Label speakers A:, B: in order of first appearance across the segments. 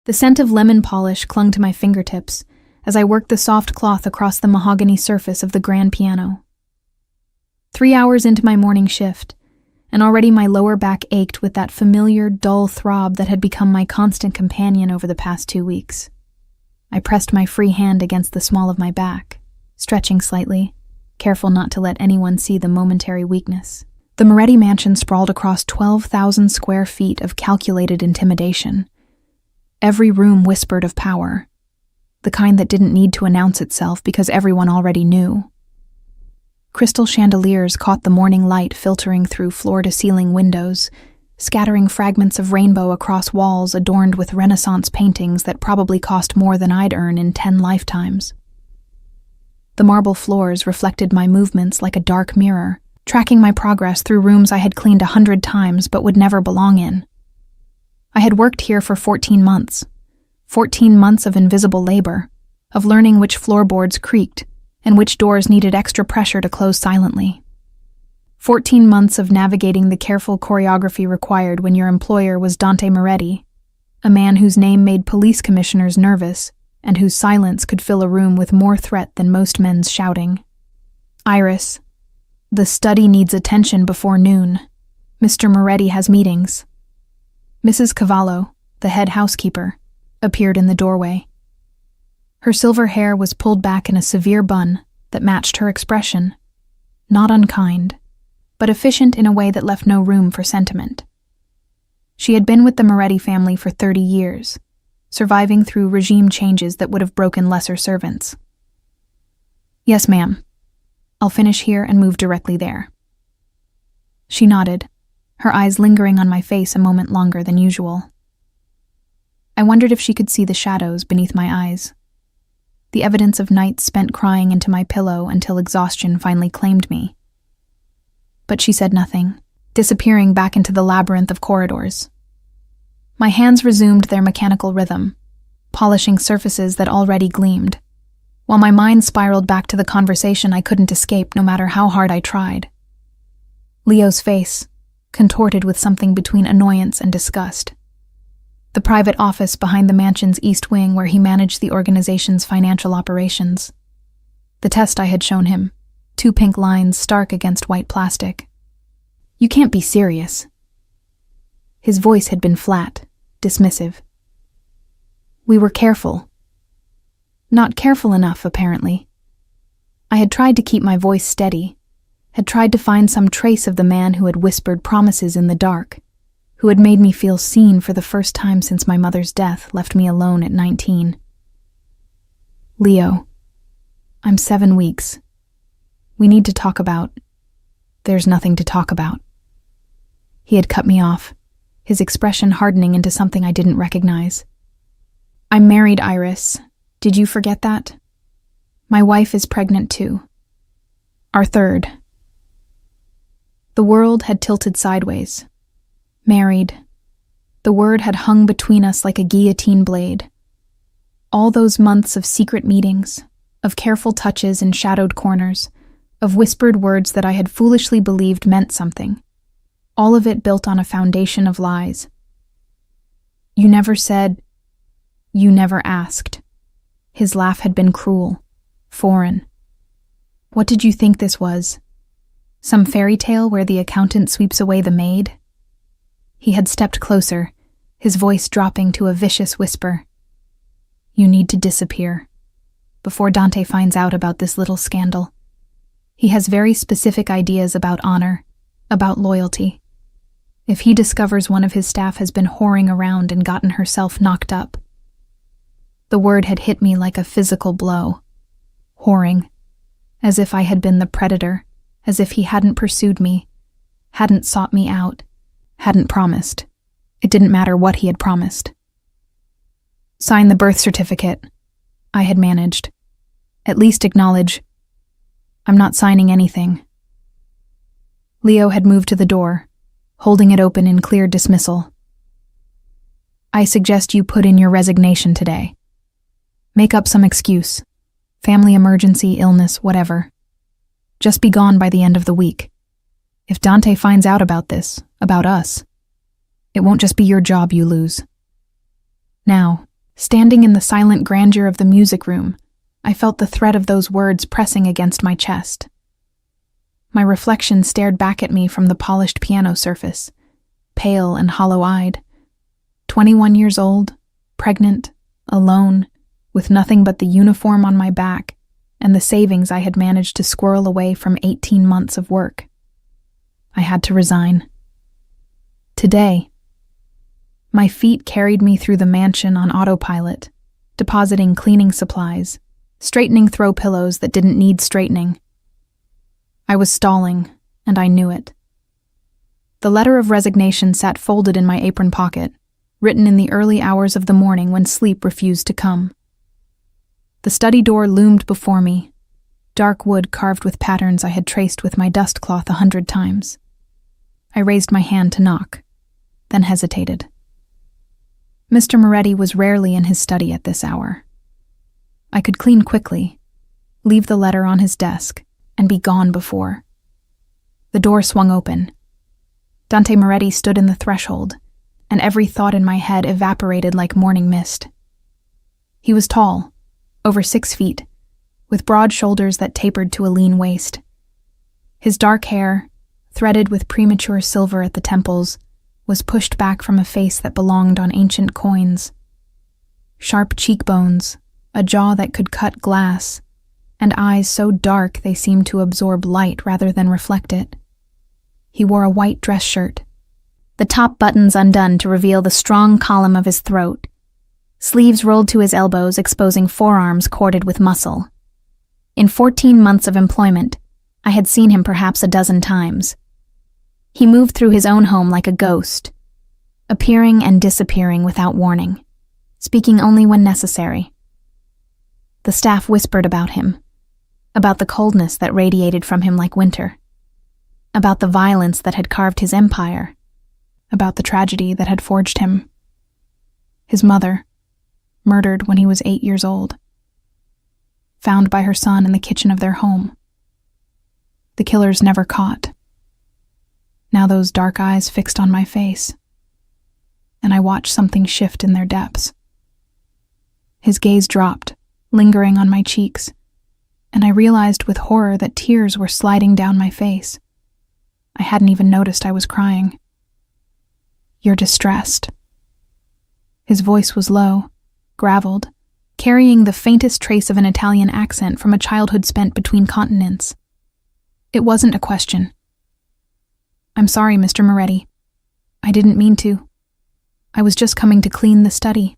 A: The scent of lemon polish clung to my fingertips as I worked the soft cloth across the mahogany surface of the grand piano. 3 hours into my morning shift, and already my lower back ached with that familiar, dull throb that had become my constant companion over the past 2 weeks. I pressed my free hand against the small of my back, stretching slightly, careful not to let anyone see the momentary weakness. The Moretti mansion sprawled across 12,000 square feet of calculated intimidation. Every room whispered of power, the kind that didn't need to announce itself because everyone already knew. Crystal chandeliers caught the morning light filtering through floor-to-ceiling windows, scattering fragments of rainbow across walls adorned with Renaissance paintings that probably cost more than I'd earn in 10 lifetimes. The marble floors reflected my movements like a dark mirror, tracking my progress through rooms I had cleaned 100 times but would never belong in. I had worked here for 14 months. 14 months of invisible labor, of learning which floorboards creaked and which doors needed extra pressure to close silently. 14 months of navigating the careful choreography required when your employer was Dante Moretti, a man whose name made police commissioners nervous and whose silence could fill a room with more threat than most men's shouting. Iris, the study needs attention before noon. Mr. Moretti has meetings. Mrs. Cavallo, the head housekeeper, appeared in the doorway. Her silver hair was pulled back in a severe bun that matched her expression, not unkind, but efficient in a way that left no room for sentiment. She had been with the Moretti family for 30 years, surviving through regime changes that would have broken lesser servants. "Yes, ma'am. I'll finish here and move directly there." She nodded, her eyes lingering on my face a moment longer than usual. I wondered if she could see the shadows beneath my eyes, the evidence of nights spent crying into my pillow until exhaustion finally claimed me. But she said nothing, disappearing back into the labyrinth of corridors. My hands resumed their mechanical rhythm, polishing surfaces that already gleamed, while my mind spiraled back to the conversation I couldn't escape no matter how hard I tried. Leo's face, contorted with something between annoyance and disgust. The private office behind the mansion's east wing where he managed the organization's financial operations. The test I had shown him, 2 pink lines stark against white plastic. "You can't be serious." His voice had been flat, dismissive. "We were careful." Not careful enough, apparently. I had tried to keep my voice steady, had tried to find some trace of the man who had whispered promises in the dark, who had made me feel seen for the first time since my mother's death left me alone at 19. "Leo, I'm 7 weeks. We need to talk about—" "There's nothing to talk about." He had cut me off, his expression hardening into something I didn't recognize. "I'm married, Iris. Did you forget that? My wife is pregnant too. Our third." The world had tilted sideways. Married. The word had hung between us like a guillotine blade. All those months of secret meetings, of careful touches in shadowed corners, of whispered words that I had foolishly believed meant something. All of it built on a foundation of lies. "You never said, you never asked." His laugh had been cruel, foreign. "What did you think this was? Some fairy tale where the accountant sweeps away the maid?" He had stepped closer, his voice dropping to a vicious whisper. "You need to disappear, before Dante finds out about this little scandal. He has very specific ideas about honor, about loyalty. If he discovers one of his staff has been whoring around and gotten herself knocked up." The word had hit me like a physical blow. Whoring. As if I had been the predator, as if he hadn't pursued me, hadn't sought me out, hadn't promised. It didn't matter what he had promised. "Sign the birth certificate," I had managed. "At least acknowledge." "I'm not signing anything." Leo had moved to the door, holding it open in clear dismissal. "I suggest you put in your resignation today. Make up some excuse. Family emergency, illness, whatever. Just be gone by the end of the week. If Dante finds out about this, about us, it won't just be your job you lose. Now, Standing in the silent grandeur of the music room, I felt the threat of those words pressing against my chest. My reflection stared back at me from the polished piano surface, pale and hollow-eyed. 21 years old, pregnant, alone, with nothing but the uniform on my back and the savings I had managed to squirrel away from 18 months of work. I had to resign. Today, my feet carried me through the mansion on autopilot, depositing cleaning supplies, straightening throw pillows that didn't need straightening. I was stalling, and I knew it. The letter of resignation sat folded in my apron pocket, written in the early hours of the morning when sleep refused to come. The study door loomed before me, dark wood carved with patterns I had traced with my dust cloth 100 times. I raised my hand to knock, then hesitated. Mr. Moretti was rarely in his study at this hour. I could clean quickly, leave the letter on his desk, and be gone before. The door swung open. Dante Moretti stood in the threshold, and every thought in my head evaporated like morning mist. He was tall, over 6 feet, with broad shoulders that tapered to a lean waist. His dark hair, threaded with premature silver at the temples, was pushed back from a face that belonged on ancient coins. Sharp cheekbones, a jaw that could cut glass, and eyes so dark they seemed to absorb light rather than reflect it. He wore a white dress shirt, the top buttons undone to reveal the strong column of his throat, sleeves rolled to his elbows exposing forearms corded with muscle. In 14 months of employment, I had seen him perhaps a dozen times. He moved through his own home like a ghost, appearing and disappearing without warning, speaking only when necessary. The staff whispered about him, about the coldness that radiated from him like winter, about the violence that had carved his empire, about the tragedy that had forged him. His mother, murdered when he was 8 years old, found by her son in the kitchen of their home. The killers never caught. Now those dark eyes fixed on my face, and I watched something shift in their depths. His gaze dropped, lingering on my cheeks, and I realized with horror that tears were sliding down my face. I hadn't even noticed I was crying. "You're distressed." His voice was low, graveled, carrying the faintest trace of an Italian accent from a childhood spent between continents. It wasn't a question. "I'm sorry, Mr. Moretti. I didn't mean to. I was just coming to clean the study.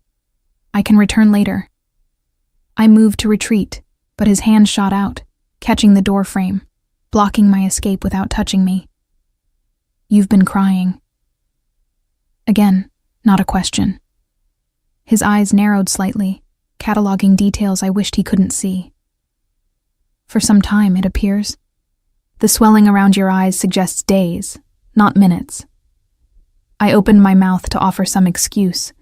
A: I can return later." I moved to retreat, but his hand shot out, catching the door frame, blocking my escape without touching me. "You've been crying." Again, not a question. His eyes narrowed slightly, cataloging details I wished he couldn't see. "For some time, it appears. The swelling around your eyes suggests days, not minutes." I opened my mouth to offer some excuse,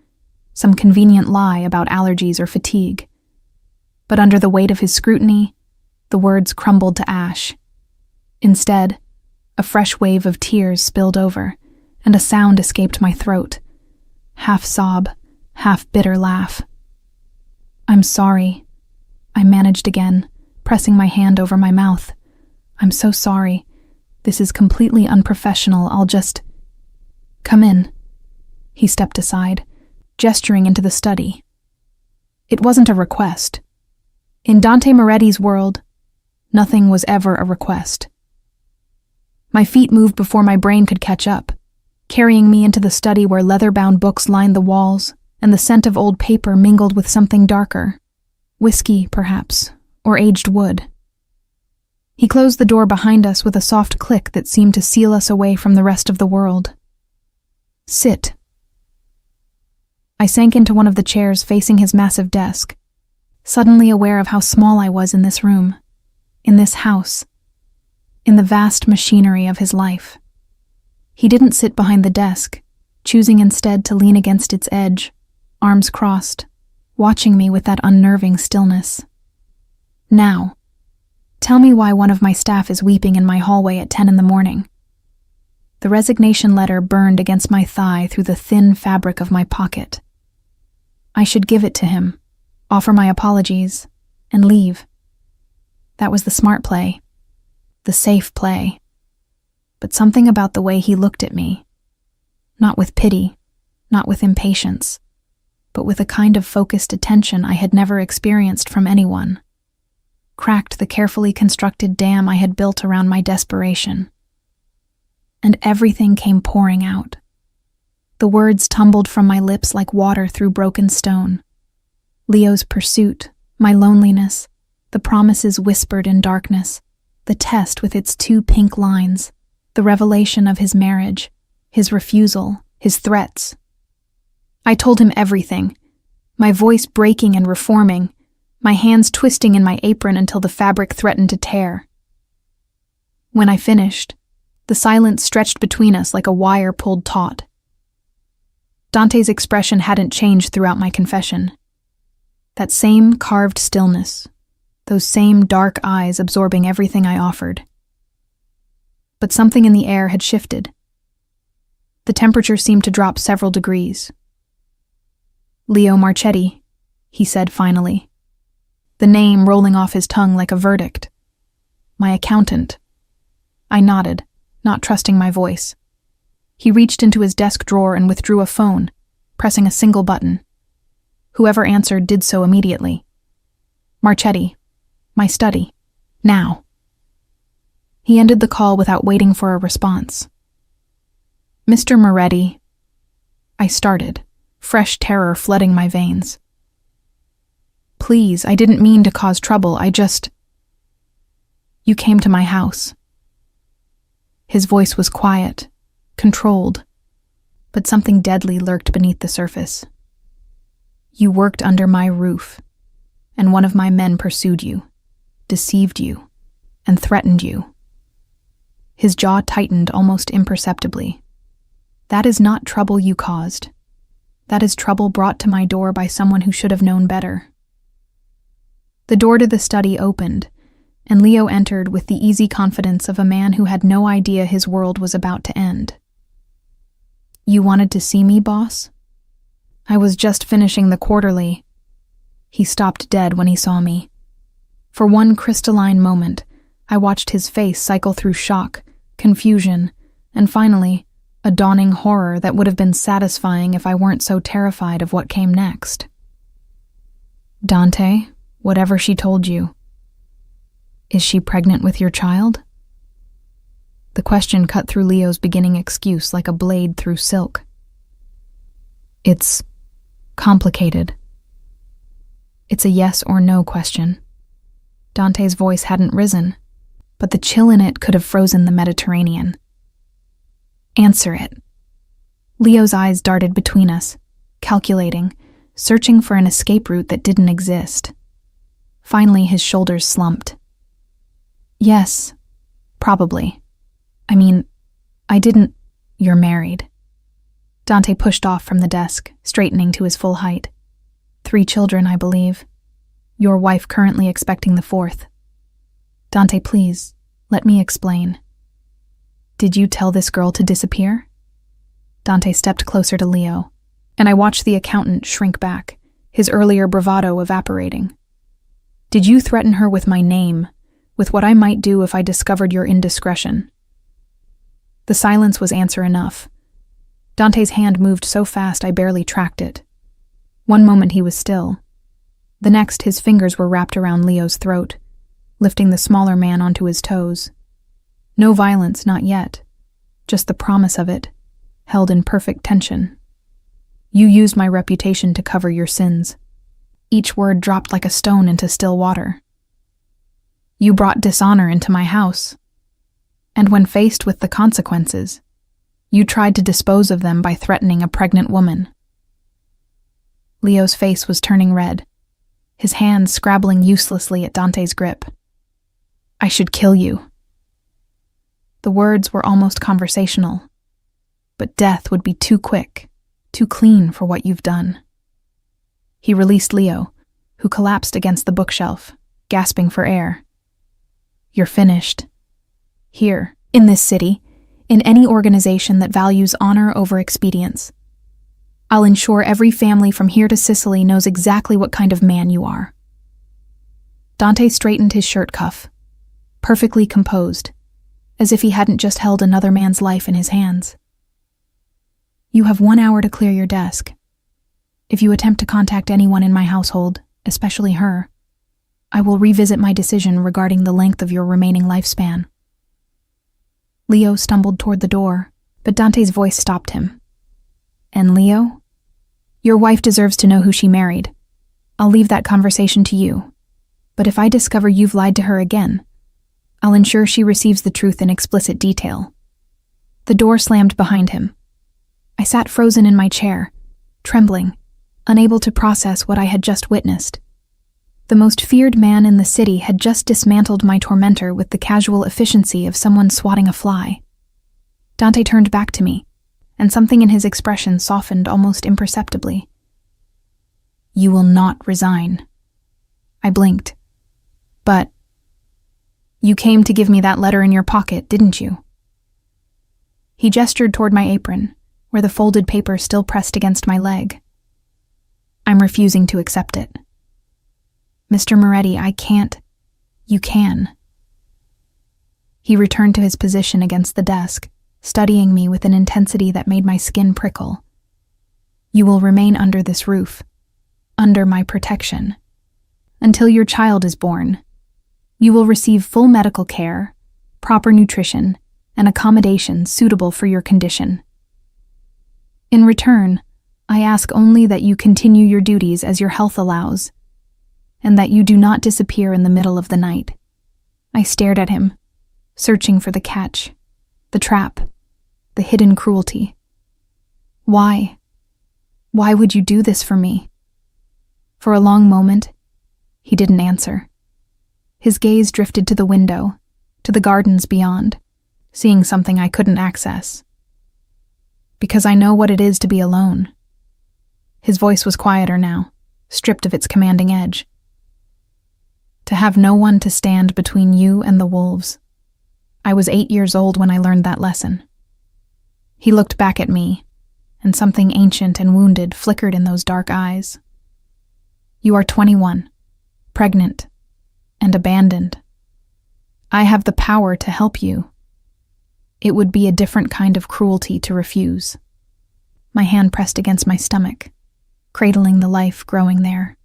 A: some convenient lie about allergies or fatigue. But under the weight of his scrutiny, the words crumbled to ash. Instead, a fresh wave of tears spilled over, and a sound escaped my throat. Half sob, half bitter laugh. "I'm sorry," I managed again, pressing my hand over my mouth. "I'm so sorry. This is completely unprofessional. I'll just—" "Come in." He stepped aside, gesturing into the study. It wasn't a request. In Dante Moretti's world, nothing was ever a request. My feet moved before my brain could catch up, carrying me into the study where leather-bound books lined the walls and the scent of old paper mingled with something darker. Whiskey, perhaps, or aged wood. He closed the door behind us with a soft click that seemed to seal us away from the rest of the world. "Sit." I sank into one of the chairs facing his massive desk, suddenly aware of how small I was in this room, in this house, in the vast machinery of his life. He didn't sit behind the desk, choosing instead to lean against its edge, arms crossed, watching me with that unnerving stillness. "Now, tell me why one of my staff is weeping in my hallway at 10 in the morning." The resignation letter burned against my thigh through the thin fabric of my pocket. I should give it to him, offer my apologies, and leave. That was the smart play, the safe play. But something about the way he looked at me, not with pity, not with impatience, but with a kind of focused attention I had never experienced from anyone, cracked the carefully constructed dam I had built around my desperation. And everything came pouring out. The words tumbled from my lips like water through broken stone. Leo's pursuit, my loneliness, the promises whispered in darkness, the test with its 2 pink lines, the revelation of his marriage, his refusal, his threats. I told him everything, my voice breaking and reforming, my hands twisting in my apron until the fabric threatened to tear. When I finished, the silence stretched between us like a wire pulled taut. Dante's expression hadn't changed throughout my confession. That same carved stillness, those same dark eyes absorbing everything I offered. But something in the air had shifted. The temperature seemed to drop several degrees. Leo Marchetti, he said finally, the name rolling off his tongue like a verdict. My accountant. I nodded, not trusting my voice. He reached into his desk drawer and withdrew a phone, pressing a single button. Whoever answered did so immediately. Marchetti. My study. Now. He ended the call without waiting for a response. Mr. Moretti. I started, fresh terror flooding my veins. Please, I didn't mean to cause trouble, You came to my house. His voice was quiet, controlled, but something deadly lurked beneath the surface. You worked under my roof, and one of my men pursued you, deceived you, and threatened you. His jaw tightened almost imperceptibly. That is not trouble you caused. That is trouble brought to my door by someone who should have known better. The door to the study opened, and Leo entered with the easy confidence of a man who had no idea his world was about to end. You wanted to see me, boss? I was just finishing the quarterly. He stopped dead when he saw me. For one crystalline moment, I watched his face cycle through shock, confusion, and finally, a dawning horror that would have been satisfying if I weren't so terrified of what came next. Dante, whatever she told you. Is she pregnant with your child? The question cut through Leo's beginning excuse like a blade through silk. It's complicated. It's a yes or no question. Dante's voice hadn't risen, but the chill in it could have frozen the Mediterranean. Answer it. Leo's eyes darted between us, calculating, searching for an escape route that didn't exist. Finally, his shoulders slumped. Yes, probably. You're married. Dante pushed off from the desk, straightening to his full height. 3 children, I believe. Your wife currently expecting the 4th. Dante, please, let me explain. Did you tell this girl to disappear? Dante stepped closer to Leo, and I watched the accountant shrink back, his earlier bravado evaporating. Did you threaten her with my name, with what I might do if I discovered your indiscretion? The silence was answer enough. Dante's hand moved so fast I barely tracked it. One moment he was still. The next, his fingers were wrapped around Leo's throat, lifting the smaller man onto his toes. No violence, not yet. Just the promise of it, held in perfect tension. You used my reputation to cover your sins. Each word dropped like a stone into still water. You brought dishonor into my house. And when faced with the consequences, you tried to dispose of them by threatening a pregnant woman. Leo's face was turning red, his hands scrabbling uselessly at Dante's grip. I should kill you. The words were almost conversational, but death would be too quick, too clean for what you've done. He released Leo, who collapsed against the bookshelf, gasping for air. You're finished. Here, in this city, in any organization that values honor over expedience. I'll ensure every family from here to Sicily knows exactly what kind of man you are." Dante straightened his shirt cuff, perfectly composed, as if he hadn't just held another man's life in his hands. "You have 1 hour to clear your desk. If you attempt to contact anyone in my household, especially her, I will revisit my decision regarding the length of your remaining lifespan." Leo stumbled toward the door, but Dante's voice stopped him. "And Leo? Your wife deserves to know who she married. I'll leave that conversation to you. But if I discover you've lied to her again, I'll ensure she receives the truth in explicit detail." The door slammed behind him. I sat frozen in my chair, trembling, unable to process what I had just witnessed. The most feared man in the city had just dismantled my tormentor with the casual efficiency of someone swatting a fly. Dante turned back to me, and something in his expression softened almost imperceptibly. "You will not resign." I blinked. "But you came to give me that letter in your pocket, didn't you?" He gestured toward my apron, where the folded paper still pressed against my leg. "I'm refusing to accept it." "Mr. Moretti, I can't." "You can." He returned to his position against the desk, studying me with an intensity that made my skin prickle. "You will remain under this roof, under my protection, until your child is born. You will receive full medical care, proper nutrition, and accommodation suitable for your condition. In return, I ask only that you continue your duties as your health allows, and that you do not disappear in the middle of the night." I stared at him, searching for the catch, the trap, the hidden cruelty. Why? Why would you do this for me? For a long moment, he didn't answer. His gaze drifted to the window, to the gardens beyond, seeing something I couldn't access. "Because I know what it is to be alone." His voice was quieter now, stripped of its commanding edge. "To have no one to stand between you and the wolves. I was 8 years old when I learned that lesson." He looked back at me, and something ancient and wounded flickered in those dark eyes. "You are 21, pregnant, and abandoned. I have the power to help you. It would be a different kind of cruelty to refuse." My hand pressed against my stomach, cradling the life growing there.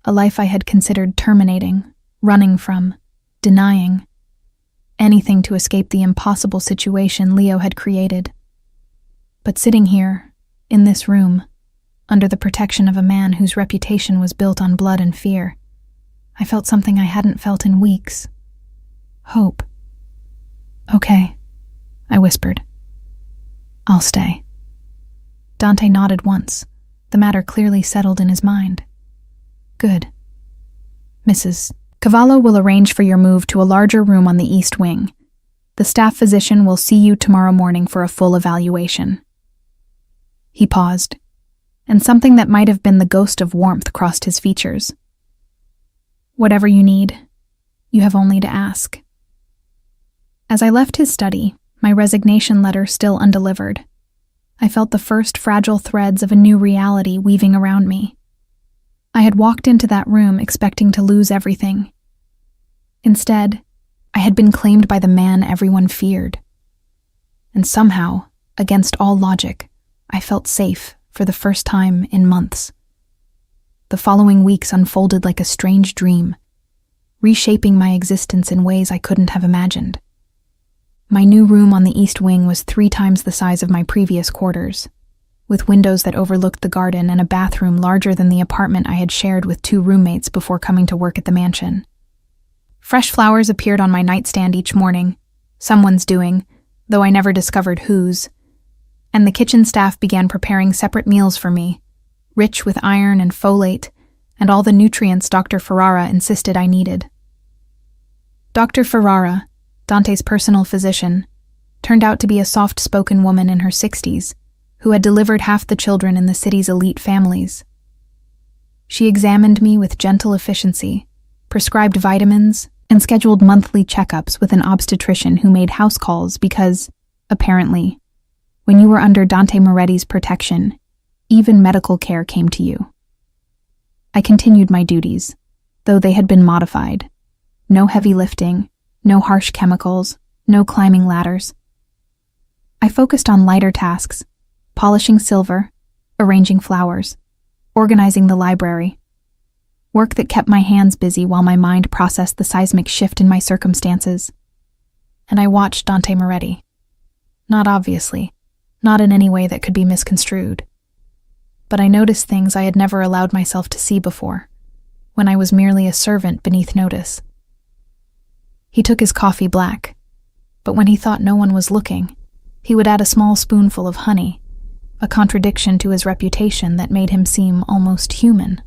A: A life I had considered terminating, running from, denying. Anything to escape the impossible situation Leo had created. But sitting here, in this room, under the protection of a man whose reputation was built on blood and fear, I felt something I hadn't felt in weeks. Hope. "Okay," I whispered. "I'll stay." Dante nodded once, the matter clearly settled in his mind. "Good. Mrs. Cavallo will arrange for your move to a larger room on the east wing. The staff physician will see you tomorrow morning for a full evaluation." He paused, and something that might have been the ghost of warmth crossed his features. "Whatever you need, you have only to ask." As I left his study, my resignation letter still undelivered, I felt the first fragile threads of a new reality weaving around me. I had walked into that room expecting to lose everything. Instead, I had been claimed by the man everyone feared. And somehow, against all logic, I felt safe for the first time in months. The following weeks unfolded like a strange dream, reshaping my existence in ways I couldn't have imagined. My new room on the east wing was 3 times the size of my previous quarters, with windows that overlooked the garden and a bathroom larger than the apartment I had shared with 2 roommates before coming to work at the mansion. Fresh flowers appeared on my nightstand each morning, someone's doing, though I never discovered whose, and the kitchen staff began preparing separate meals for me, rich with iron and folate, and all the nutrients Dr. Ferrara insisted I needed. Dr. Ferrara, Dante's personal physician, turned out to be a soft-spoken woman in her 60s, who had delivered half the children in the city's elite families. She examined me with gentle efficiency, prescribed vitamins, and scheduled monthly checkups with an obstetrician who made house calls because, apparently, when you were under Dante Moretti's protection, even medical care came to you. I continued my duties, though they had been modified. No heavy lifting, no harsh chemicals, no climbing ladders. I focused on lighter tasks, polishing silver, arranging flowers, organizing the library. Work that kept my hands busy while my mind processed the seismic shift in my circumstances. And I watched Dante Moretti. Not obviously, not in any way that could be misconstrued. But I noticed things I had never allowed myself to see before, when I was merely a servant beneath notice. He took his coffee black, but when he thought no one was looking, he would add a small spoonful of honey, a contradiction to his reputation that made him seem almost human.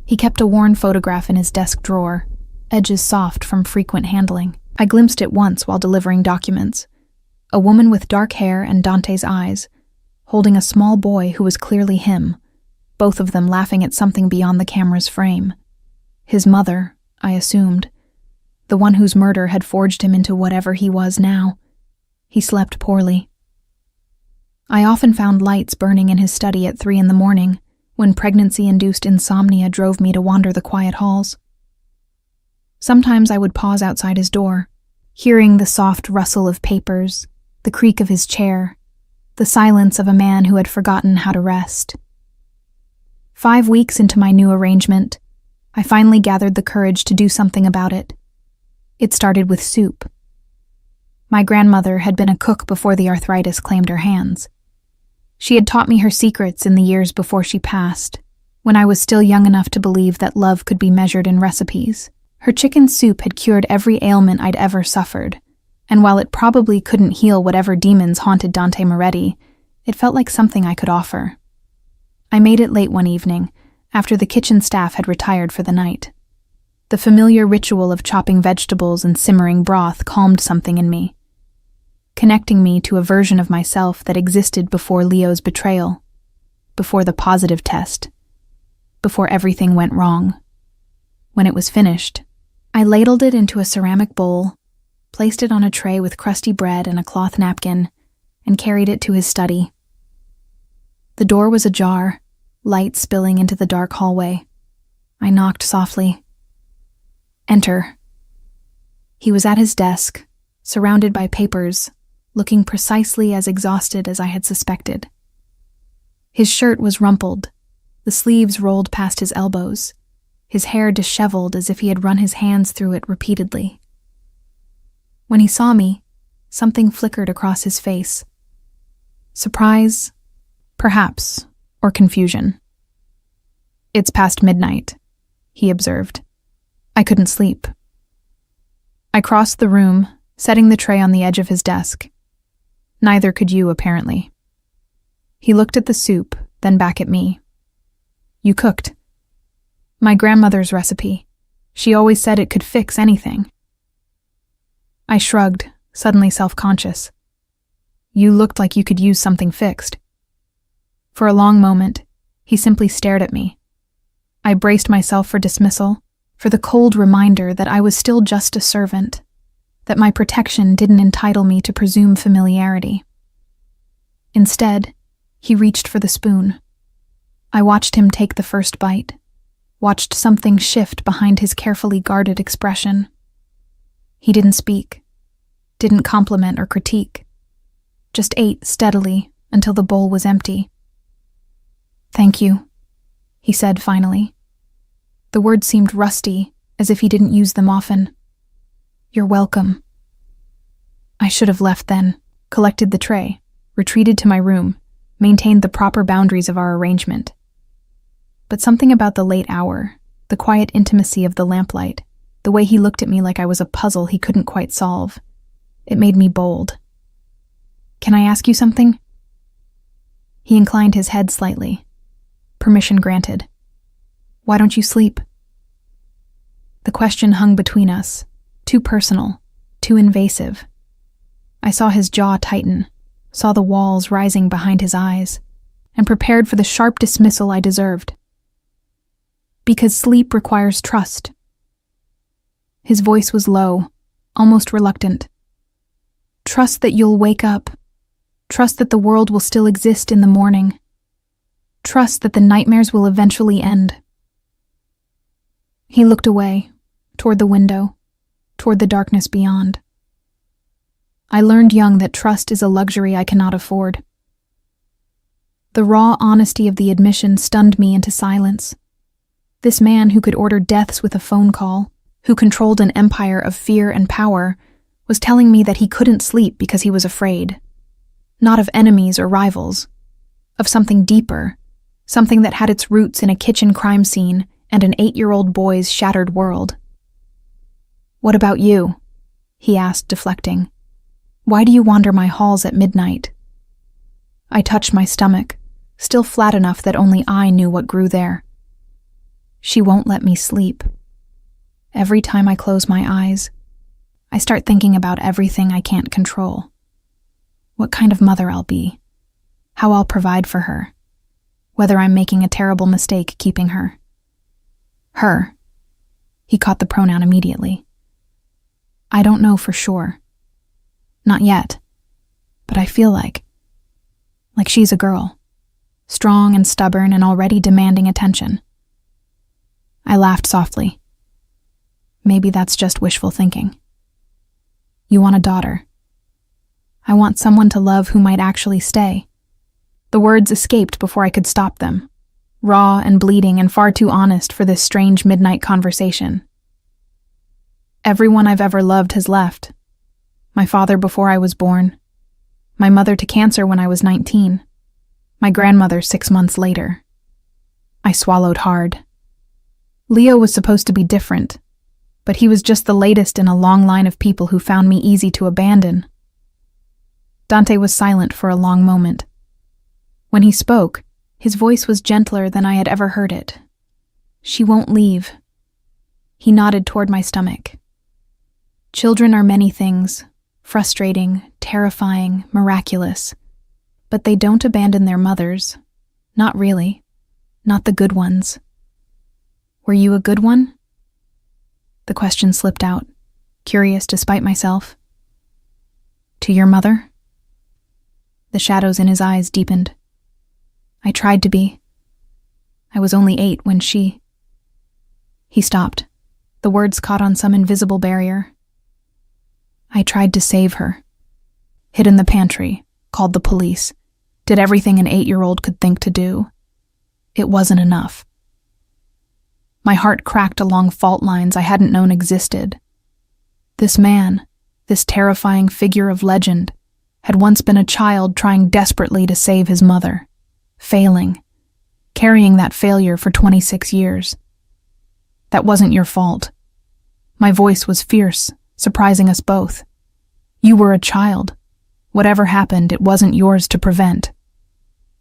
A: He kept a worn photograph in his desk drawer, edges soft from frequent handling. I glimpsed it once while delivering documents. A woman with dark hair and Dante's eyes, holding a small boy who was clearly him, both of them laughing at something beyond the camera's frame. His mother, I assumed, the one whose murder had forged him into whatever he was now. He slept poorly. I often found lights burning in his study at 3 a.m, when pregnancy-induced insomnia drove me to wander the quiet halls. Sometimes I would pause outside his door, hearing the soft rustle of papers, the creak of his chair, the silence of a man who had forgotten how to rest. 5 weeks into my new arrangement, I finally gathered the courage to do something about it. It started with soup. My grandmother had been a cook before the arthritis claimed her hands. She had taught me her secrets in the years before she passed, when I was still young enough to believe that love could be measured in recipes. Her chicken soup had cured every ailment I'd ever suffered, and while it probably couldn't heal whatever demons haunted Dante Moretti, it felt like something I could offer. I made it late one evening, after the kitchen staff had retired for the night. The familiar ritual of chopping vegetables and simmering broth calmed something in me, connecting me to a version of myself that existed before Leo's betrayal, before the positive test, before everything went wrong. When it was finished, I ladled it into a ceramic bowl, placed it on a tray with crusty bread and a cloth napkin, and carried it to his study. The door was ajar, light spilling into the dark hallway. I knocked softly. "Enter." He was at his desk, surrounded by papers, looking precisely as exhausted as I had suspected. His shirt was rumpled, the sleeves rolled past his elbows, his hair disheveled as if he had run his hands through it repeatedly. When he saw me, something flickered across his face. Surprise, perhaps, or confusion. "It's past midnight," he observed. I couldn't sleep. I crossed the room, setting the tray on the edge of his desk. Neither could you, apparently. He looked at the soup, then back at me. "You cooked." "My grandmother's recipe. She always said it could fix anything." I shrugged, suddenly self-conscious. "You looked like you could use something fixed." For a long moment, he simply stared at me. I braced myself for dismissal, for the cold reminder that I was still just a servant, that my protection didn't entitle me to presume familiarity. Instead, he reached for the spoon. I watched him take the first bite, watched something shift behind his carefully guarded expression. He didn't speak, didn't compliment or critique, just ate steadily until the bowl was empty. "Thank you," he said finally. The words seemed rusty, as if he didn't use them often. "You're welcome." I should have left then, collected the tray, retreated to my room, maintained the proper boundaries of our arrangement. But something about the late hour, the quiet intimacy of the lamplight, the way he looked at me like I was a puzzle he couldn't quite solve, it made me bold. "Can I ask you something?" He inclined his head slightly. Permission granted. "Why don't you sleep?" The question hung between us, too personal, too invasive. I saw his jaw tighten, saw the walls rising behind his eyes, and prepared for the sharp dismissal I deserved. "Because sleep requires trust." His voice was low, almost reluctant. "Trust that you'll wake up. Trust that the world will still exist in the morning. Trust that the nightmares will eventually end. He looked away, toward the window, toward the darkness beyond. I learned young that trust is a luxury I cannot afford. The raw honesty of the admission stunned me into silence. This man who could order deaths with a phone call, who controlled an empire of fear and power, was telling me that he couldn't sleep because he was afraid. Not of enemies or rivals, of something deeper, something that had its roots in a kitchen crime scene and an 8-year-old boy's shattered world. "What about you?" he asked, deflecting. "Why do you wander my halls at midnight?" I touched my stomach, still flat enough that only I knew what grew there. She won't let me sleep. Every time I close my eyes, I start thinking about everything I can't control. What kind of mother I'll be, how I'll provide for her, whether I'm making a terrible mistake keeping her. Her. He caught the pronoun immediately. I don't know for sure. Not yet. But I feel like she's a girl. Strong and stubborn and already demanding attention. I laughed softly. Maybe that's just wishful thinking. You want a daughter. I want someone to love who might actually stay. The words escaped before I could stop them. Raw and bleeding and far too honest for this strange midnight conversation. Everyone I've ever loved has left. My father before I was born. My mother to cancer when I was 19. My grandmother 6 months later. I swallowed hard. Leo was supposed to be different, but he was just the latest in a long line of people who found me easy to abandon. Dante was silent for a long moment. When he spoke, his voice was gentler than I had ever heard it. She won't leave. He nodded toward my stomach. Children are many things, frustrating, terrifying, miraculous, but they don't abandon their mothers. Not really. Not the good ones. Were you a good one? The question slipped out, curious despite myself. To your mother? The shadows in his eyes deepened. I tried to be. I was only 8 when she... He stopped. The words caught on some invisible barrier. I tried to save her. Hid in the pantry, called the police, did everything an 8-year-old could think to do. It wasn't enough. My heart cracked along fault lines I hadn't known existed. This man, this terrifying figure of legend, had once been a child trying desperately to save his mother, failing, carrying that failure for 26 years. That wasn't your fault. My voice was fierce, surprising us both. You were a child. Whatever happened, it wasn't yours to prevent.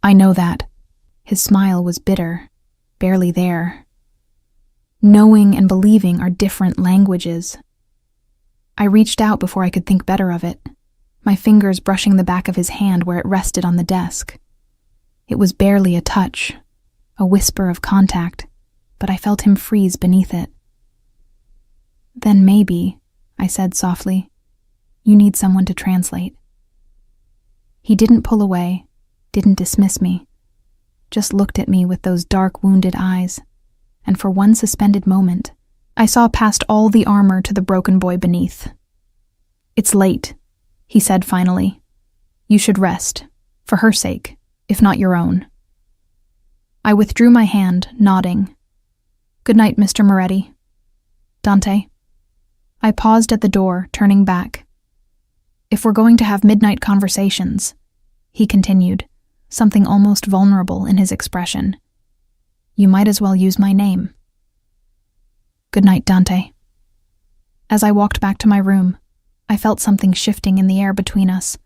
A: I know that. His smile was bitter, barely there. Knowing and believing are different languages. I reached out before I could think better of it, my fingers brushing the back of his hand where it rested on the desk. It was barely a touch, a whisper of contact, but I felt him freeze beneath it. Then maybe, I said softly, you need someone to translate. He didn't pull away, didn't dismiss me, just looked at me with those dark, wounded eyes, and for one suspended moment, I saw past all the armor to the broken boy beneath. It's late, he said finally. You should rest, for her sake, if not your own. I withdrew my hand, nodding. Good night, Mr. Moretti. Dante. I paused at the door, turning back. If we're going to have midnight conversations, he continued, something almost vulnerable in his expression, you might as well use my name. Good night, Dante. As I walked back to my room, I felt something shifting in the air between us,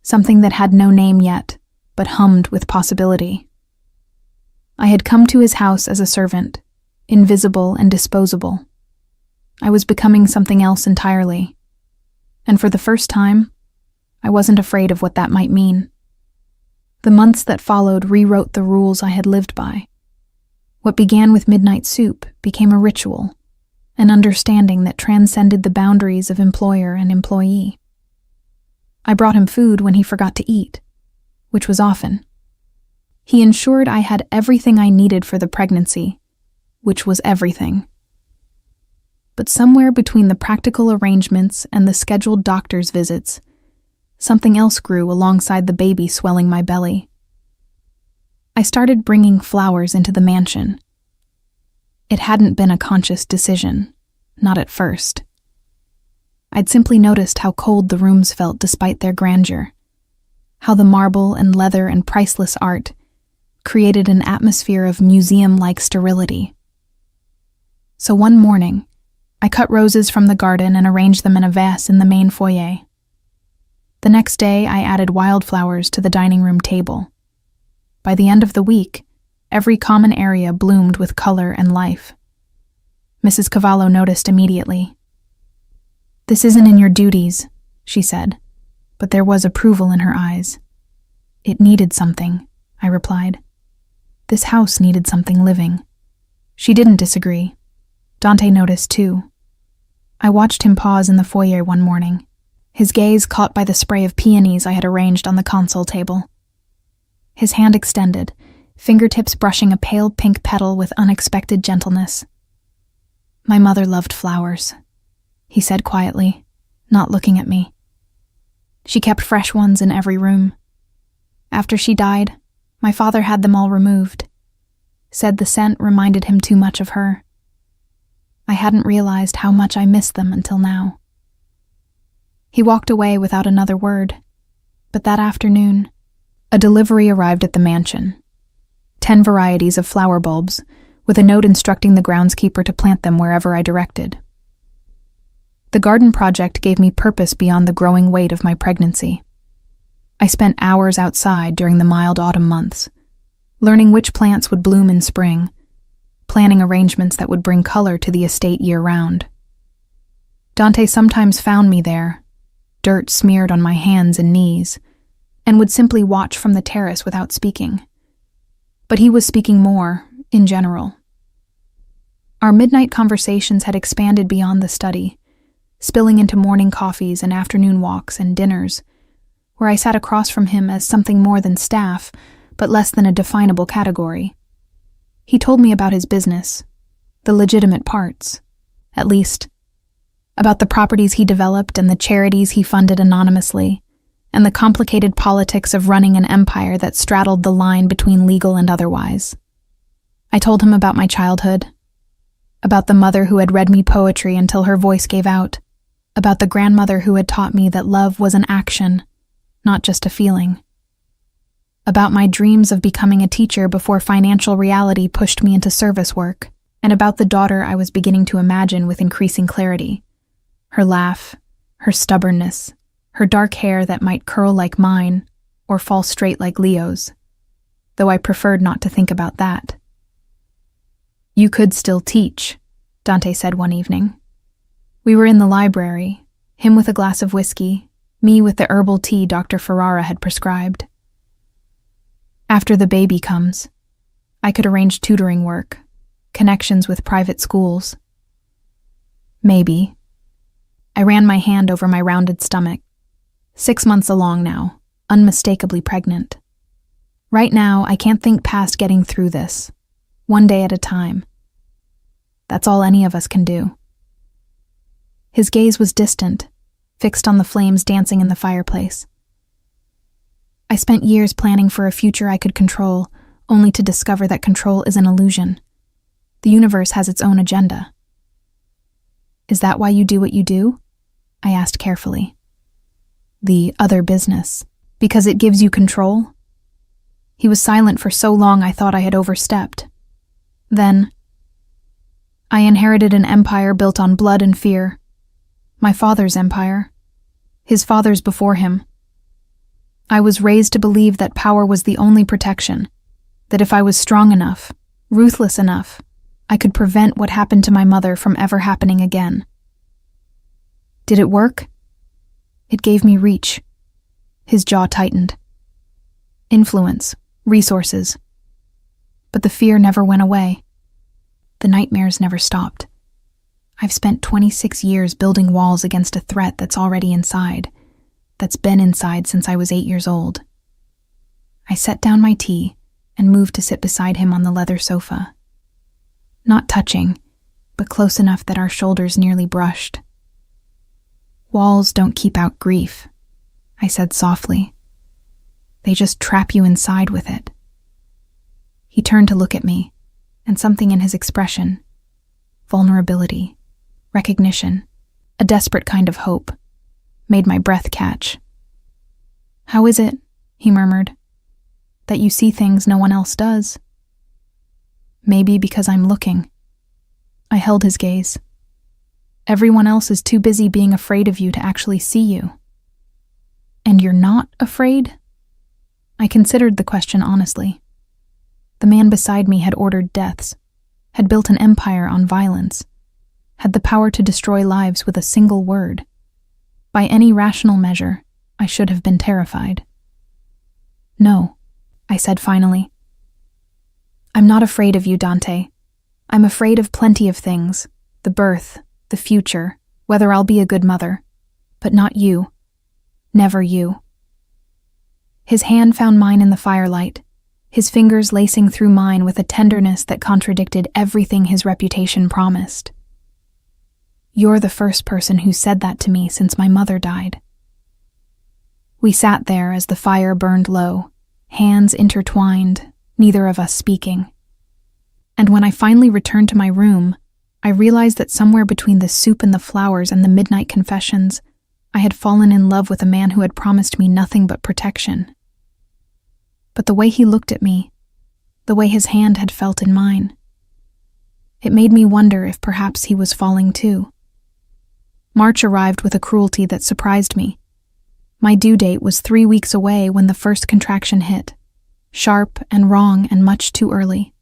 A: something that had no name yet, but hummed with possibility. I had come to his house as a servant, invisible and disposable. I was becoming something else entirely, and for the first time, I wasn't afraid of what that might mean. The months that followed rewrote the rules I had lived by. What began with midnight soup became a ritual, an understanding that transcended the boundaries of employer and employee. I brought him food when he forgot to eat, which was often. He ensured I had everything I needed for the pregnancy, which was everything. But somewhere between the practical arrangements and the scheduled doctor's visits, something else grew alongside the baby swelling my belly. I started bringing flowers into the mansion. It hadn't been a conscious decision, not at first. I'd simply noticed how cold the rooms felt despite their grandeur, how the marble and leather and priceless art created an atmosphere of museum-like sterility. So one morning, I cut roses from the garden and arranged them in a vase in the main foyer. The next day, I added wildflowers to the dining room table. By the end of the week, every common area bloomed with color and life. Mrs. Cavallo noticed immediately. "This isn't in your duties," she said, but there was approval in her eyes. "It needed something," I replied. "This house needed something living." She didn't disagree. Dante noticed too. I watched him pause in the foyer one morning, his gaze caught by the spray of peonies I had arranged on the console table. His hand extended, fingertips brushing a pale pink petal with unexpected gentleness. "My mother loved flowers," he said quietly, not looking at me. "She kept fresh ones in every room. After she died, my father had them all removed. Said the scent reminded him too much of her. I hadn't realized how much I missed them until now." He walked away without another word, but that afternoon, a delivery arrived at the mansion. 10 varieties of flower bulbs, with a note instructing the groundskeeper to plant them wherever I directed. The garden project gave me purpose beyond the growing weight of my pregnancy. I spent hours outside during the mild autumn months, learning which plants would bloom in spring, planning arrangements that would bring color to the estate year-round. Dante sometimes found me there, dirt smeared on my hands and knees, and would simply watch from the terrace without speaking. But he was speaking more, in general. Our midnight conversations had expanded beyond the study, spilling into morning coffees and afternoon walks and dinners, where I sat across from him as something more than staff, but less than a definable category. He told me about his business, the legitimate parts, at least, about the properties he developed and the charities he funded anonymously, and the complicated politics of running an empire that straddled the line between legal and otherwise. I told him about my childhood, about the mother who had read me poetry until her voice gave out, about the grandmother who had taught me that love was an action, not just a feeling, about my dreams of becoming a teacher before financial reality pushed me into service work, and about the daughter I was beginning to imagine with increasing clarity. Her laugh, her stubbornness, her dark hair that might curl like mine or fall straight like Leo's, though I preferred not to think about that. "You could still teach," Dante said one evening. We were in the library, him with a glass of whiskey, me with the herbal tea Dr. Ferrara had prescribed. "After the baby comes, I could arrange tutoring work, connections with private schools." "Maybe." I ran my hand over my rounded stomach. 6 months along now, unmistakably pregnant. Right now, I can't think past getting through this, one day at a time. That's all any of us can do. His gaze was distant, fixed on the flames dancing in the fireplace. I spent years planning for a future I could control, only to discover that control is an illusion. The universe has its own agenda. "Is that why you do what you do?" I asked carefully. "The other business, because it gives you control?" He was silent for so long I thought I had overstepped. Then, "I inherited an empire built on blood and fear. My father's empire. His father's before him. I was raised to believe that power was the only protection, that if I was strong enough, ruthless enough, I could prevent what happened to my mother from ever happening again. Did it work? It gave me reach." His jaw tightened. "Influence, resources. But the fear never went away. The nightmares never stopped. I've spent 26 years building walls against a threat that's already inside, that's been inside since I was 8 years old." I set down my tea, and moved to sit beside him on the leather sofa. Not touching, but close enough that our shoulders nearly brushed. "Walls don't keep out grief," I said softly. "They just trap you inside with it." He turned to look at me, and something in his expression, vulnerability, recognition, a desperate kind of hope, made my breath catch. "How is it," he murmured, "that you see things no one else does?" "Maybe because I'm looking." I held his gaze. "Everyone else is too busy being afraid of you to actually see you." "And you're not afraid?" I considered the question honestly. The man beside me had ordered deaths, had built an empire on violence, had the power to destroy lives with a single word. By any rational measure, I should have been terrified. "No," I said finally. "I'm not afraid of you, Dante. I'm afraid of plenty of things, the birth, the future, whether I'll be a good mother, but not you. Never you." His hand found mine in the firelight, his fingers lacing through mine with a tenderness that contradicted everything his reputation promised. "You're the first person who said that to me since my mother died." We sat there as the fire burned low, hands intertwined, neither of us speaking. And when I finally returned to my room, I realized that somewhere between the soup and the flowers and the midnight confessions, I had fallen in love with a man who had promised me nothing but protection. But the way he looked at me, the way his hand had felt in mine, it made me wonder if perhaps he was falling too. March arrived with a cruelty that surprised me. My due date was 3 weeks away when the first contraction hit, sharp and wrong and much too early.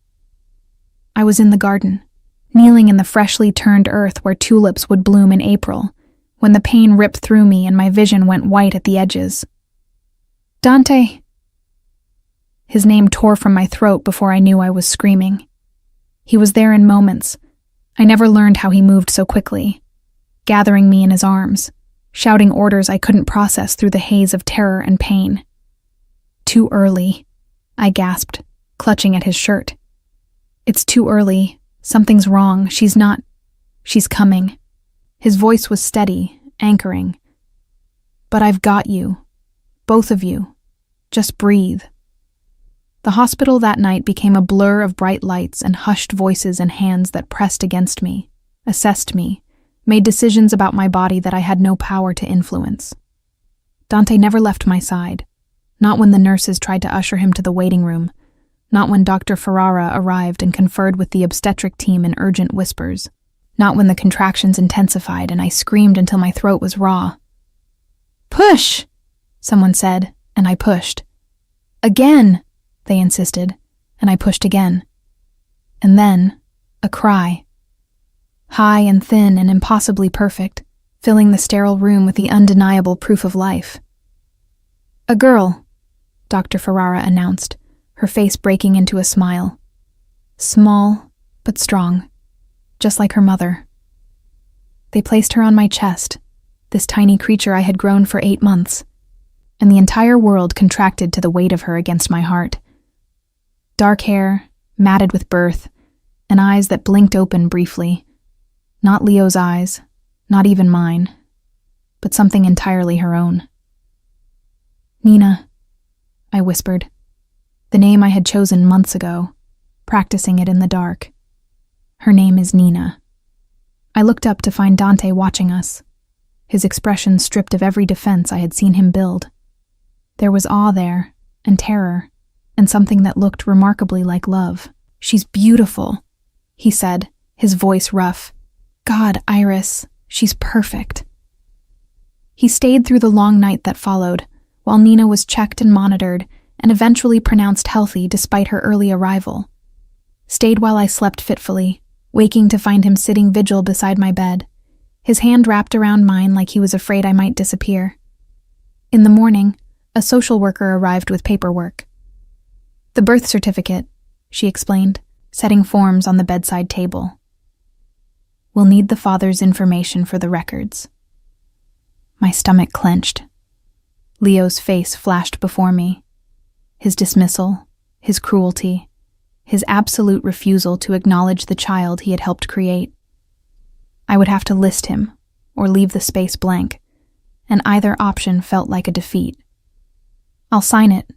A: I was in the garden, kneeling in the freshly turned earth where tulips would bloom in April, when the pain ripped through me and my vision went white at the edges. "Dante!" His name tore from my throat before I knew I was screaming. He was there in moments. I never learned how he moved so quickly, gathering me in his arms, shouting orders I couldn't process through the haze of terror and pain. "Too early," I gasped, clutching at his shirt. "It's too early. Something's wrong. She's coming." His voice was steady, anchoring. "But I've got you. Both of you. Just breathe." The hospital that night became a blur of bright lights and hushed voices and hands that pressed against me, assessed me, made decisions about my body that I had no power to influence. Dante never left my side, not when the nurses tried to usher him to the waiting room, not when Dr. Ferrara arrived and conferred with the obstetric team in urgent whispers, not when the contractions intensified and I screamed until my throat was raw. "Push!" someone said, and I pushed. "Again!" they insisted, and I pushed again. And then, a cry. High and thin and impossibly perfect, filling the sterile room with the undeniable proof of life. "A girl," Dr. Ferrara announced, her face breaking into a smile. Small, but strong, just like her mother. They placed her on my chest, this tiny creature I had grown for 8 months, and the entire world contracted to the weight of her against my heart. Dark hair, matted with birth, and eyes that blinked open briefly. Not Leo's eyes, not even mine, but something entirely her own. "Nina," I whispered, the name I had chosen months ago, practicing it in the dark. Her name is Nina. I looked up to find Dante watching us, his expression stripped of every defense I had seen him build. There was awe there, and terror, and something that looked remarkably like love. "She's beautiful," he said, his voice rough. "God, Iris, she's perfect." He stayed through the long night that followed, while Nina was checked and monitored, and eventually pronounced healthy despite her early arrival. Stayed while I slept fitfully, waking to find him sitting vigil beside my bed, his hand wrapped around mine like he was afraid I might disappear. In the morning, a social worker arrived with paperwork. "The birth certificate," she explained, setting forms on the bedside table. "We'll need the father's information for the records." My stomach clenched. Leo's face flashed before me. His dismissal, his cruelty, his absolute refusal to acknowledge the child he had helped create. I would have to list him, or leave the space blank, and either option felt like a defeat. "I'll sign it."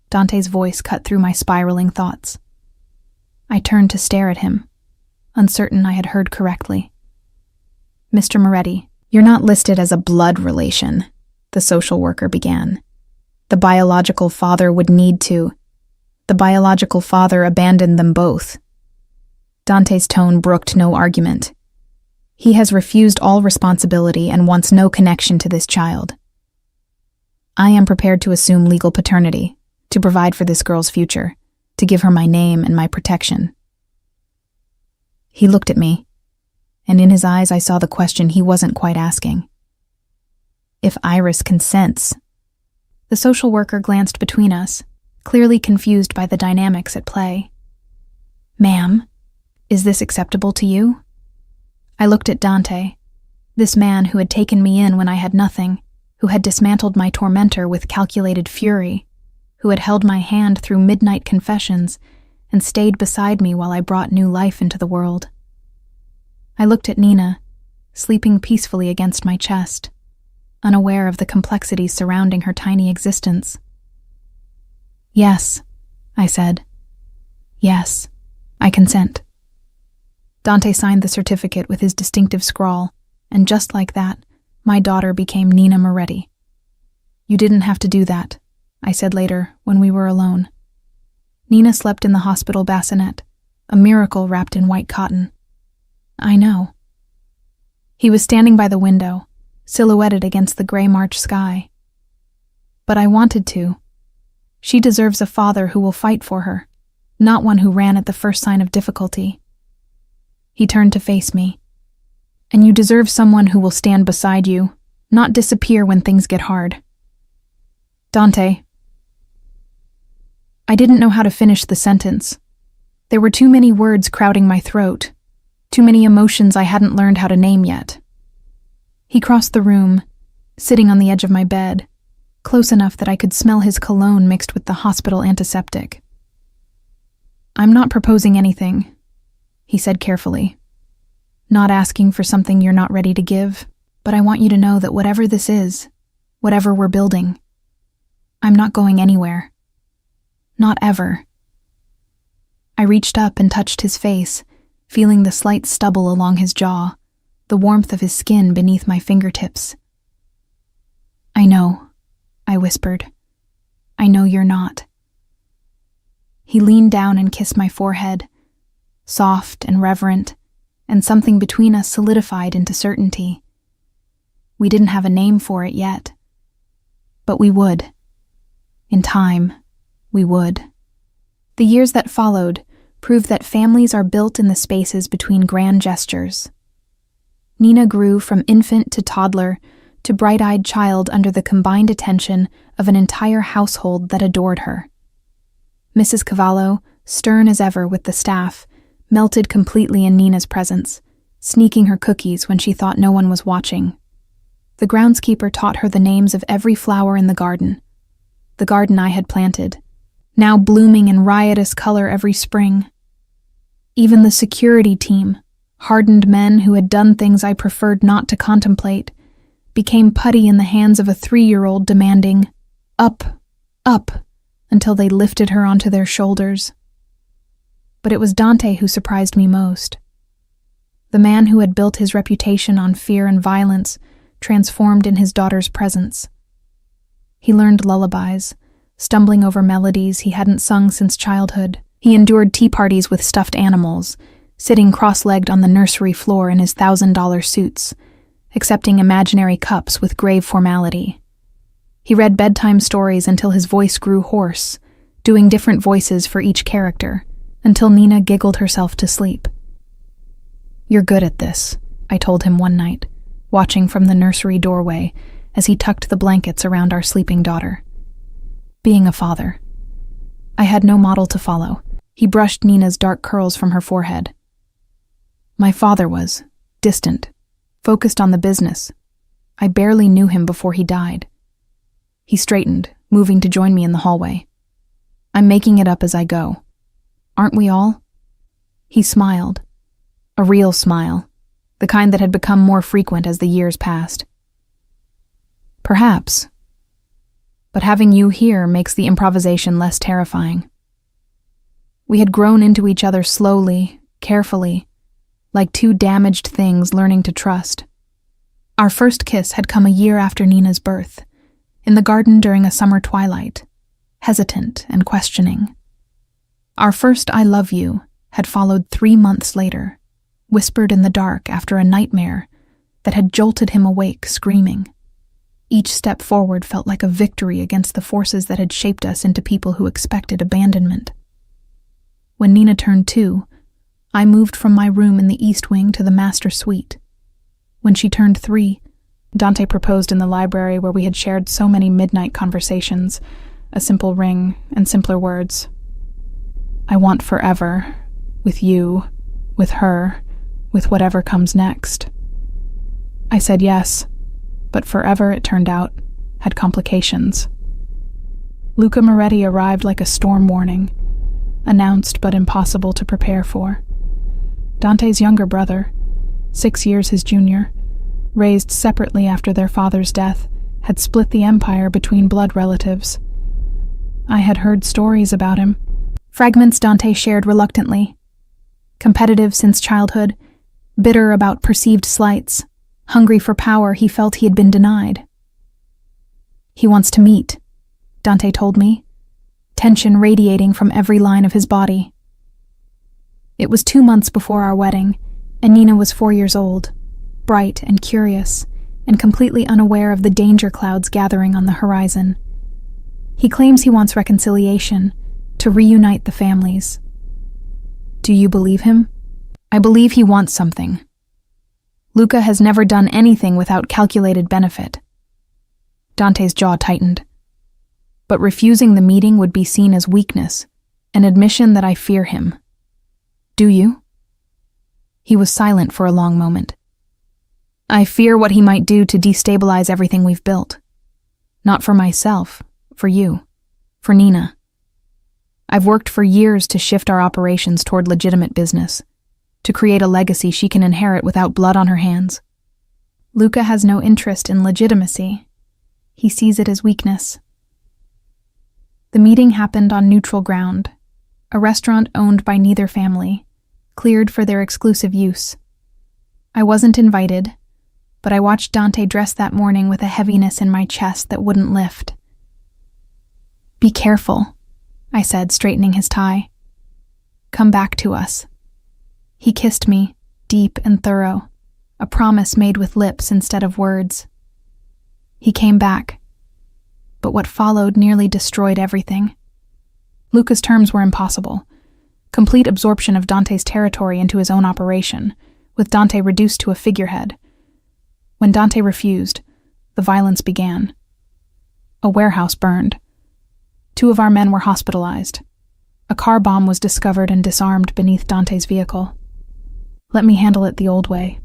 A: Dante's voice cut through my spiraling thoughts. I turned to stare at him, uncertain I had heard correctly. "Mr. Moretti, you're not listed as a blood relation," the social worker began. "The biological father would need to. The biological father abandoned them both." Dante's tone brooked no argument. "He has refused all responsibility and wants no connection to this child. I am prepared to assume legal paternity, to provide for this girl's future, to give her my name and my protection." He looked at me, and in his eyes I saw the question he wasn't quite asking. "If Iris consents." The social worker glanced between us, clearly confused by the dynamics at play. "Ma'am, is this acceptable to you?" I looked at Dante, this man who had taken me in when I had nothing, who had dismantled my tormentor with calculated fury, who had held my hand through midnight confessions and stayed beside me while I brought new life into the world. I looked at Nina, sleeping peacefully against my chest, unaware of the complexities surrounding her tiny existence. "Yes," I said. "Yes, I consent." Dante signed the certificate with his distinctive scrawl, and just like that, my daughter became Nina Moretti. "You didn't have to do that," I said later when we were alone. Nina slept in the hospital bassinet, a miracle wrapped in white cotton. "I know." He was standing by the window, silhouetted against the gray March sky. "But I wanted to. She deserves a father who will fight for her, not one who ran at the first sign of difficulty." He turned to face me. "And you deserve someone who will stand beside you, not disappear when things get hard." "Dante." I didn't know how to finish the sentence. There were too many words crowding my throat, too many emotions I hadn't learned how to name yet. He crossed the room, sitting on the edge of my bed, close enough that I could smell his cologne mixed with the hospital antiseptic. "I'm not proposing anything," he said carefully. "Not asking for something you're not ready to give, but I want you to know that whatever this is, whatever we're building, I'm not going anywhere. Not ever." I reached up and touched his face, feeling the slight stubble along his jaw, the warmth of his skin beneath my fingertips. "I know," I whispered. "I know you're not." He leaned down and kissed my forehead, soft and reverent, and something between us solidified into certainty. We didn't have a name for it yet, but we would. In time, we would. The years that followed proved that families are built in the spaces between grand gestures. Nina grew from infant to toddler to bright-eyed child under the combined attention of an entire household that adored her. Mrs. Cavallo, stern as ever with the staff, melted completely in Nina's presence, sneaking her cookies when she thought no one was watching. The groundskeeper taught her the names of every flower in the garden I had planted, now blooming in riotous color every spring. Even the security team, hardened men who had done things I preferred not to contemplate, became putty in the hands of a 3-year-old demanding, "Up, up," until they lifted her onto their shoulders. But it was Dante who surprised me most. The man who had built his reputation on fear and violence transformed in his daughter's presence. He learned lullabies, stumbling over melodies he hadn't sung since childhood. He endured tea parties with stuffed animals, sitting cross-legged on the nursery floor in his $1,000 suits, accepting imaginary cups with grave formality. He read bedtime stories until his voice grew hoarse, doing different voices for each character, until Nina giggled herself to sleep. "You're good at this," I told him one night, watching from the nursery doorway as he tucked the blankets around our sleeping daughter. Being a father. I had no model to follow. He brushed Nina's dark curls from her forehead. My father was distant, focused on the business. I barely knew him before he died. He straightened, moving to join me in the hallway. I'm making it up as I go. Aren't we all? He smiled. A real smile, the kind that had become more frequent as the years passed. Perhaps. But having you here makes the improvisation less terrifying. We had grown into each other slowly, carefully, like two damaged things learning to trust. Our first kiss had come a year after Nina's birth, in the garden during a summer twilight, hesitant and questioning. Our first I love you had followed 3 months later, whispered in the dark after a nightmare that had jolted him awake screaming. Each step forward felt like a victory against the forces that had shaped us into people who expected abandonment. When Nina turned 2, I moved from my room in the East Wing to the master suite. When she turned 3, Dante proposed in the library where we had shared so many midnight conversations, a simple ring and simpler words. I want forever, with you, with her, with whatever comes next. I said yes, but forever, it turned out, had complications. Luca Moretti arrived like a storm warning, announced but impossible to prepare for. Dante's younger brother, 6 years his junior, raised separately after their father's death, had split the empire between blood relatives. I had heard stories about him. Fragments Dante shared reluctantly. Competitive since childhood, bitter about perceived slights, hungry for power he felt he had been denied. He wants to meet, Dante told me, tension radiating from every line of his body. It was 2 months before our wedding, and Nina was 4 years old, bright and curious, and completely unaware of the danger clouds gathering on the horizon. He claims he wants reconciliation, to reunite the families. Do you believe him? I believe he wants something. Luca has never done anything without calculated benefit. Dante's jaw tightened. But refusing the meeting would be seen as weakness, an admission that I fear him. Do you? He was silent for a long moment. I fear what he might do to destabilize everything we've built. Not for myself, for you, for Nina. I've worked for years to shift our operations toward legitimate business, to create a legacy she can inherit without blood on her hands. Luca has no interest in legitimacy. He sees it as weakness. The meeting happened on neutral ground, a restaurant owned by neither family, cleared for their exclusive use. I wasn't invited, but I watched Dante dress that morning with a heaviness in my chest that wouldn't lift. Be careful, I said, straightening his tie. Come back to us. He kissed me, deep and thorough, a promise made with lips instead of words. He came back, but what followed nearly destroyed everything. Luca's terms were impossible. Complete absorption of Dante's territory into his own operation, with Dante reduced to a figurehead. When Dante refused, the violence began. A warehouse burned. 2 of our men were hospitalized. A car bomb was discovered and disarmed beneath Dante's vehicle. Let me handle it the old way,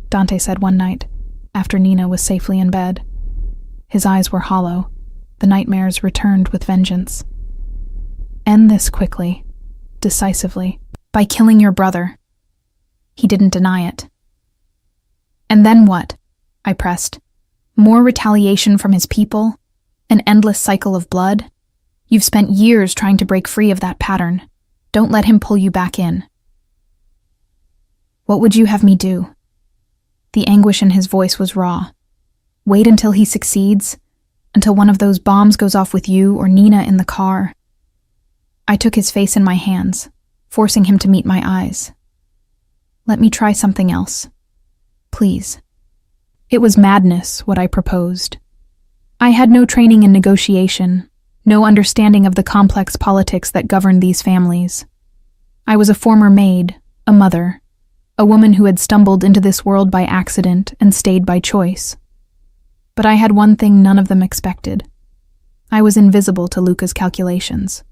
A: Dante said one night, after Nina was safely in bed. His eyes were hollow. The nightmares returned with vengeance. End this quickly, decisively, by killing your brother. He didn't deny it. And then what? I pressed. More retaliation from his people? An endless cycle of blood? You've spent years trying to break free of that pattern. Don't let him pull you back in. What would you have me do? The anguish in his voice was raw. Wait until he succeeds? Until one of those bombs goes off with you or Nina in the car? I took his face in my hands, forcing him to meet my eyes. Let me try something else. Please. It was madness, what I proposed. I had no training in negotiation, no understanding of the complex politics that govern these families. I was a former maid, a mother, a woman who had stumbled into this world by accident and stayed by choice. But I had one thing none of them expected. I was invisible to Luca's calculations.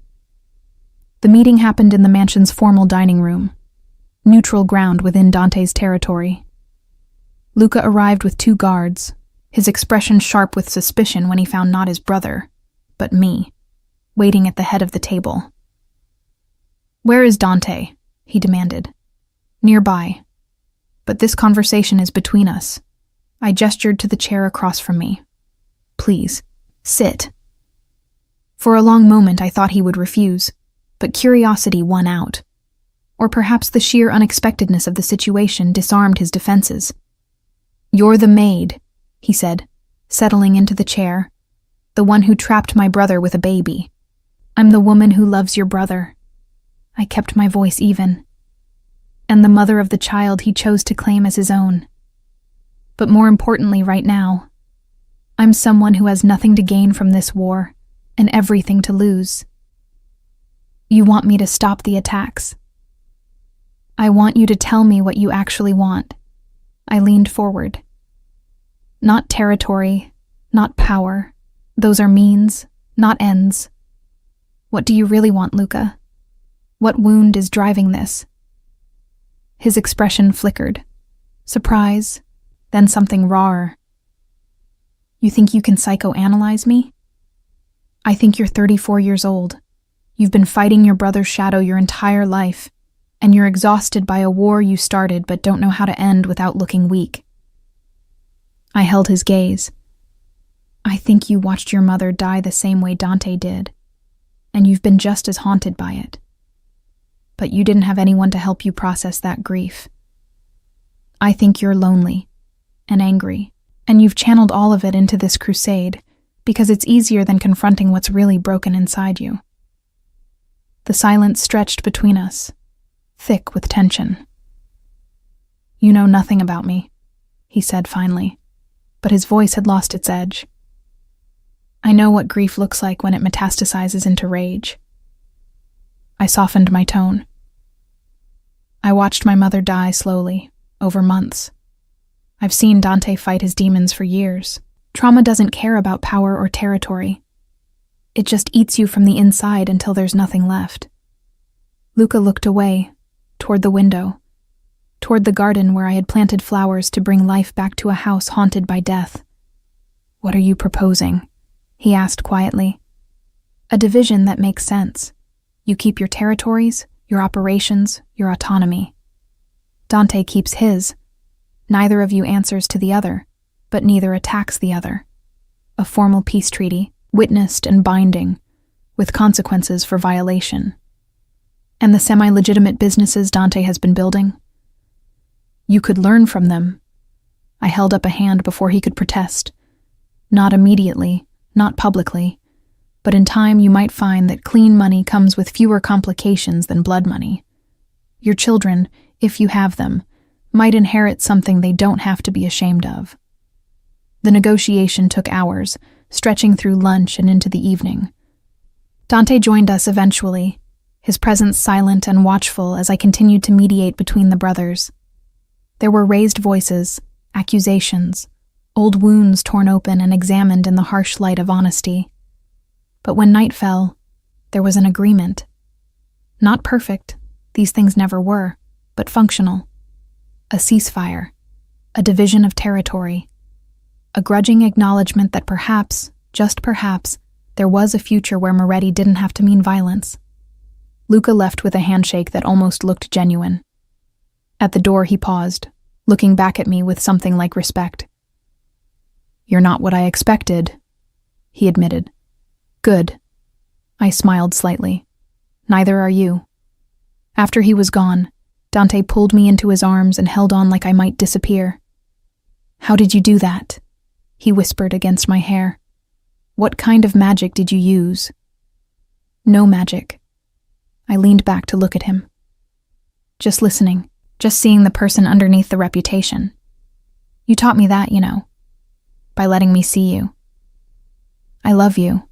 A: The meeting happened in the mansion's formal dining room, neutral ground within Dante's territory. Luca arrived with 2 guards, his expression sharp with suspicion when he found not his brother, but me. waiting at the head of the table. "Where is Dante?" he demanded. "Nearby. But this conversation is between us." I gestured to the chair across from me. "Please, sit." For a long moment I thought he would refuse, but curiosity won out. Or perhaps the sheer unexpectedness of the situation disarmed his defenses. "You're the maid," he said, settling into the chair, "the one who trapped my brother with a baby." "I'm the woman who loves your brother." I kept my voice even. "And the mother of the child he chose to claim as his own. But more importantly right now, I'm someone who has nothing to gain from this war and everything to lose. You want me to stop the attacks. I want you to tell me what you actually want." I leaned forward. "Not territory, not power. Those are means, not ends. What do you really want, Luca? What wound is driving this?" His expression flickered. Surprise, then something rawer. "You think you can psychoanalyze me? I think you're 34 years old. You've been fighting your brother's shadow your entire life, and you're exhausted by a war you started but don't know how to end without looking weak." I held his gaze. "I think you watched your mother die the same way Dante did, and you've been just as haunted by it. But you didn't have anyone to help you process that grief. I think you're lonely and angry, and you've channeled all of it into this crusade because it's easier than confronting what's really broken inside you." The silence stretched between us, thick with tension. "You know nothing about me," he said finally, but his voice had lost its edge. "I know what grief looks like when it metastasizes into rage." I softened my tone. "I watched my mother die slowly, over months. I've seen Dante fight his demons for years. Trauma doesn't care about power or territory. It just eats you from the inside until there's nothing left." Luca looked away, toward the window, toward the garden where I had planted flowers to bring life back to a house haunted by death. "What are you proposing?" he asked quietly. "A division that makes sense. You keep your territories, your operations, your autonomy. Dante keeps his. Neither of you answers to the other, but neither attacks the other. A formal peace treaty, witnessed and binding, with consequences for violation. And the semi-legitimate businesses Dante has been building? You could learn from them." I held up a hand before he could protest. "Not immediately, not publicly, but in time you might find that clean money comes with fewer complications than blood money. Your children, if you have them, might inherit something they don't have to be ashamed of." The negotiation took hours, stretching through lunch and into the evening. Dante joined us eventually, his presence silent and watchful as I continued to mediate between the brothers. There were raised voices, accusations, old wounds torn open and examined in the harsh light of honesty. But when night fell, there was an agreement. Not perfect, these things never were, but functional. A ceasefire, a division of territory, a grudging acknowledgement that perhaps, just perhaps, there was a future where Moretti didn't have to mean violence. Luca left with a handshake that almost looked genuine. At the door he paused, looking back at me with something like respect. "You're not what I expected," he admitted. "Good." I smiled slightly. "Neither are you." After he was gone, Dante pulled me into his arms and held on like I might disappear. "How did you do that?" he whispered against my hair. "What kind of magic did you use?" "No magic." I leaned back to look at him. "Just listening, just seeing the person underneath the reputation. You taught me that, by letting me see you. I love you."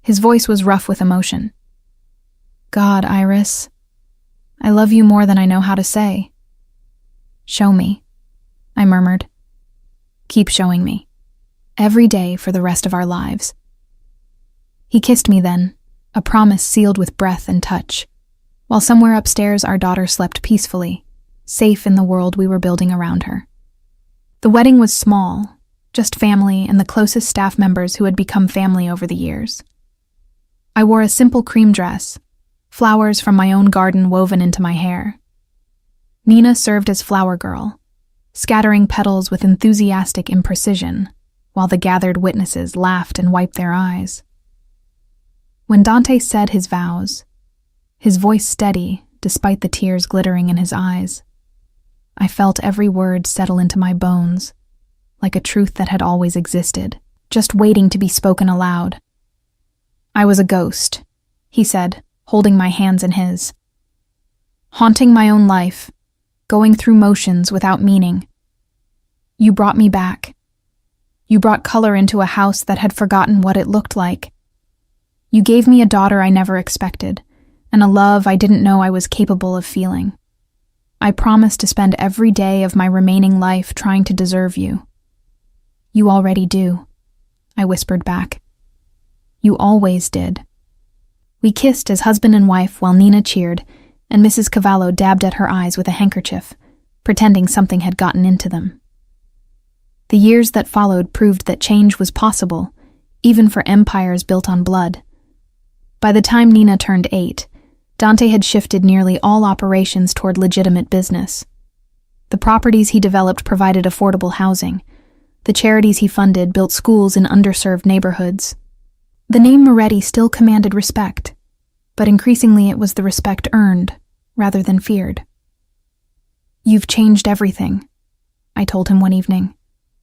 A: His voice was rough with emotion. "God, Iris, I love you more than I know how to say." "Show me," I murmured. "Keep showing me. Every day for the rest of our lives." He kissed me then, a promise sealed with breath and touch, while somewhere upstairs our daughter slept peacefully, safe in the world we were building around her. The wedding was small, just family and the closest staff members who had become family over the years. I wore a simple cream dress, flowers from my own garden woven into my hair. Nina served as flower girl, scattering petals with enthusiastic imprecision, while the gathered witnesses laughed and wiped their eyes. When Dante said his vows, his voice steady despite the tears glittering in his eyes, I felt every word settle into my bones, like a truth that had always existed, just waiting to be spoken aloud. I was a ghost, he said, holding my hands in his. Haunting my own life, going through motions without meaning. You brought me back. You brought color into a house that had forgotten what it looked like. You gave me a daughter I never expected, and a love I didn't know I was capable of feeling. I promised to spend every day of my remaining life trying to deserve you. You already do, I whispered back. You always did. We kissed as husband and wife while Nina cheered, and Mrs. Cavallo dabbed at her eyes with a handkerchief, pretending something had gotten into them. The years that followed proved that change was possible, even for empires built on blood. By the time Nina turned 8, Dante had shifted nearly all operations toward legitimate business. The properties he developed provided affordable housing. The charities he funded built schools in underserved neighborhoods. The name Moretti still commanded respect, but increasingly it was the respect earned, rather than feared. You've changed everything, I told him one evening,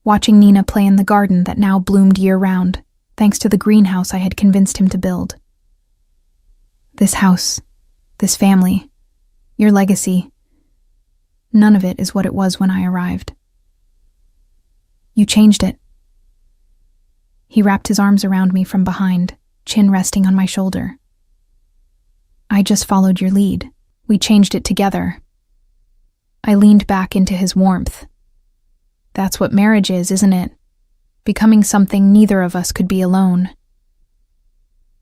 A: watching Nina play in the garden that now bloomed year-round, thanks to the greenhouse I had convinced him to build. This house, this family, your legacy, none of it is what it was when I arrived. You changed it. He wrapped his arms around me from behind, chin resting on my shoulder. I just followed your lead. We changed it together. I leaned back into his warmth. That's what marriage is, isn't it? Becoming something neither of us could be alone.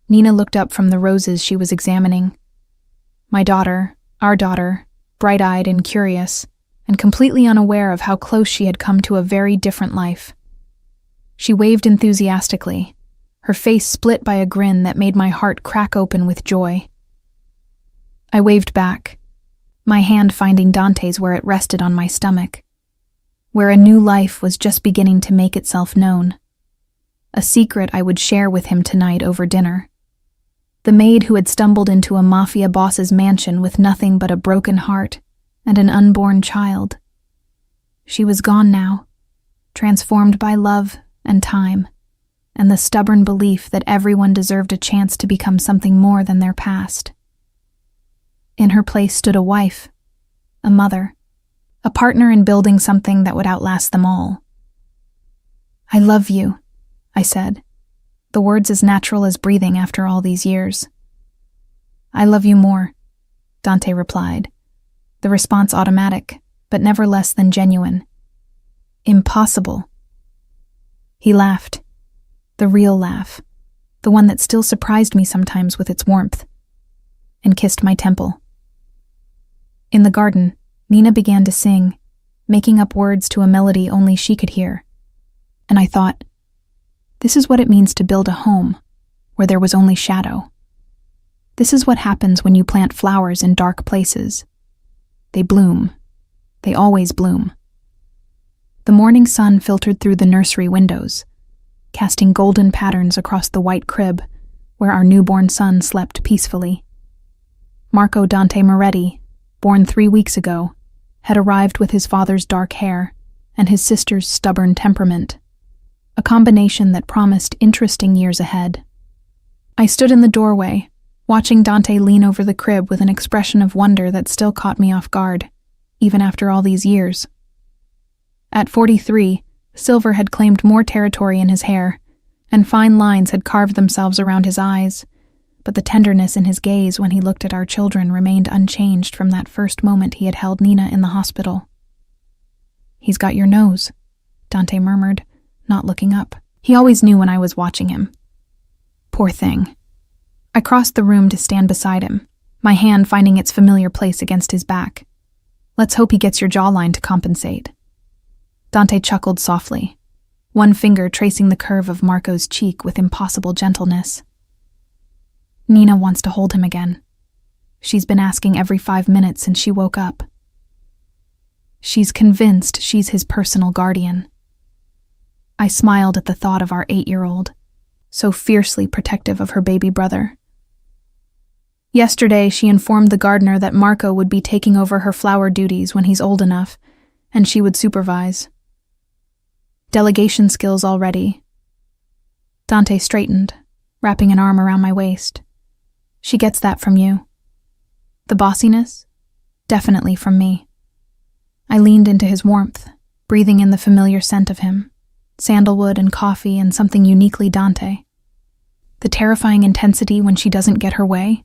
A: Nina looked up from the roses she was examining. My daughter, our daughter, bright-eyed and curious, and completely unaware of how close she had come to a very different life. She waved enthusiastically, her face split by a grin that made my heart crack open with joy. I waved back, my hand finding Dante's where it rested on my stomach, where a new life was just beginning to make itself known. A secret I would share with him tonight over dinner. The maid who had stumbled into a Mafia boss's mansion with nothing but a broken heart and an unborn child. She was gone now, transformed by love and time, and the stubborn belief that everyone deserved a chance to become something more than their past. In her place stood a wife, a mother, a partner in building something that would outlast them all. I love you, I said, the words as natural as breathing after all these years. I love you more, Dante replied, the response automatic, but never less than genuine. Impossible. He laughed, the real laugh, the one that still surprised me sometimes with its warmth, and kissed my temple. In the garden, Nina began to sing, making up words to a melody only she could hear. And I thought, this is what it means to build a home where there was only shadow. This is what happens when you plant flowers in dark places. They bloom. They always bloom. The morning sun filtered through the nursery windows, casting golden patterns across the white crib where our newborn son slept peacefully. Marco Dante Moretti, born 3 weeks ago, had arrived with his father's dark hair and his sister's stubborn temperament, a combination that promised interesting years ahead. I stood in the doorway, watching Dante lean over the crib with an expression of wonder that still caught me off guard, even after all these years. At 43, silver had claimed more territory in his hair, and fine lines had carved themselves around his eyes, but the tenderness in his gaze when he looked at our children remained unchanged from that first moment he had held Nina in the hospital. He's got your nose, Dante murmured, not looking up. He always knew when I was watching him. Poor thing. I crossed the room to stand beside him, my hand finding its familiar place against his back. Let's hope he gets your jawline to compensate. Dante chuckled softly, one finger tracing the curve of Marco's cheek with impossible gentleness. Nina wants to hold him again. She's been asking every 5 minutes since she woke up. She's convinced she's his personal guardian. I smiled at the thought of our 8-year-old, so fiercely protective of her baby brother. Yesterday, she informed the gardener that Marco would be taking over her flower duties when he's old enough, and she would supervise. Delegation skills already. Dante straightened, wrapping an arm around my waist. She gets that from you. The bossiness? Definitely from me. I leaned into his warmth, breathing in the familiar scent of him, sandalwood and coffee and something uniquely Dante. The terrifying intensity when she doesn't get her way?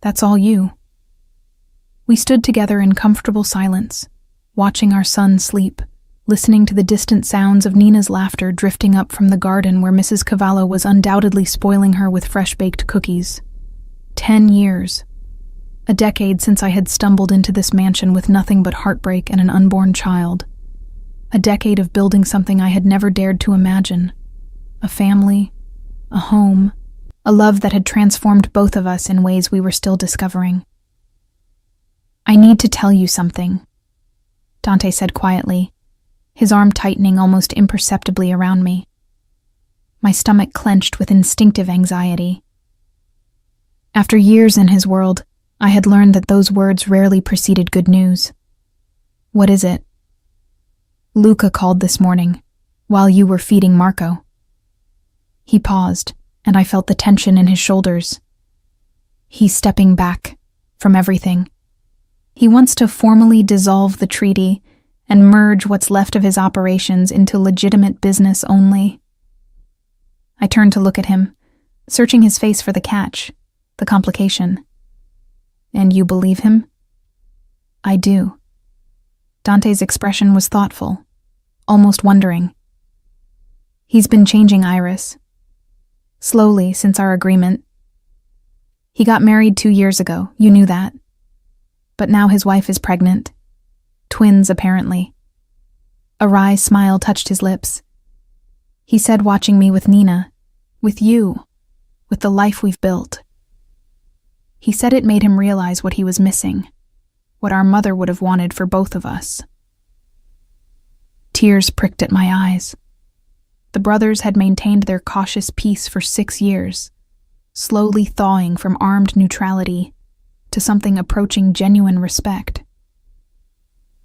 A: That's all you. We stood together in comfortable silence, watching our son sleep, listening to the distant sounds of Nina's laughter drifting up from the garden where Mrs. Cavallo was undoubtedly spoiling her with fresh-baked cookies. 10 years. A decade since I had stumbled into this mansion with nothing but heartbreak and an unborn child. A decade of building something I had never dared to imagine. A family, a home, a love that had transformed both of us in ways we were still discovering. I need to tell you something, Dante said quietly, his arm tightening almost imperceptibly around me. My stomach clenched with instinctive anxiety. After years in his world, I had learned that those words rarely preceded good news. What is it? Luca called this morning, while you were feeding Marco. He paused, and I felt the tension in his shoulders. He's stepping back from everything. He wants to formally dissolve the treaty and merge what's left of his operations into legitimate business only. I turned to look at him, searching his face for the catch, the complication. And you believe him? I do. Dante's expression was thoughtful, almost wondering. He's been changing, Iris. Slowly since our agreement. He got married 2 years ago, you knew that. But now his wife is pregnant. Twins, apparently. A wry smile touched his lips. He said, watching me with Nina, with you, with the life we've built. He said it made him realize what he was missing, what our mother would have wanted for both of us. Tears pricked at my eyes. The brothers had maintained their cautious peace for 6 years, slowly thawing from armed neutrality to something approaching genuine respect.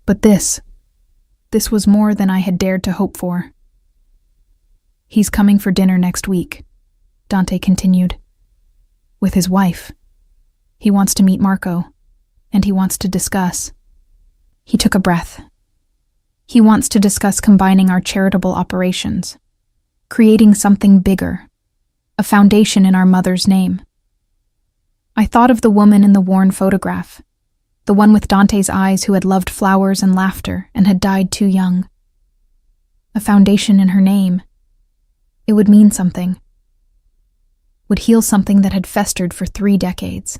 A: But this was more than I had dared to hope for. He's coming for dinner next week, Dante continued, with his wife. He wants to meet Marco, and he wants to discuss. He took a breath. He wants to discuss combining our charitable operations, creating something bigger, a foundation in our mother's name. I thought of the woman in the worn photograph, the one with Dante's eyes who had loved flowers and laughter and had died too young. A foundation in her name. It would mean something. Would heal something that had festered for 3 decades.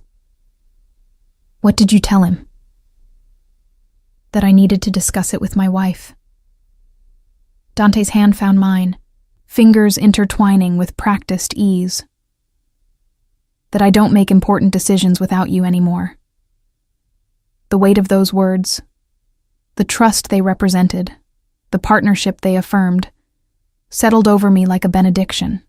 A: What did you tell him? That I needed to discuss it with my wife. Dante's hand found mine, fingers intertwining with practiced ease. That I don't make important decisions without you anymore. The weight of those words, the trust they represented, the partnership they affirmed, settled over me like a benediction.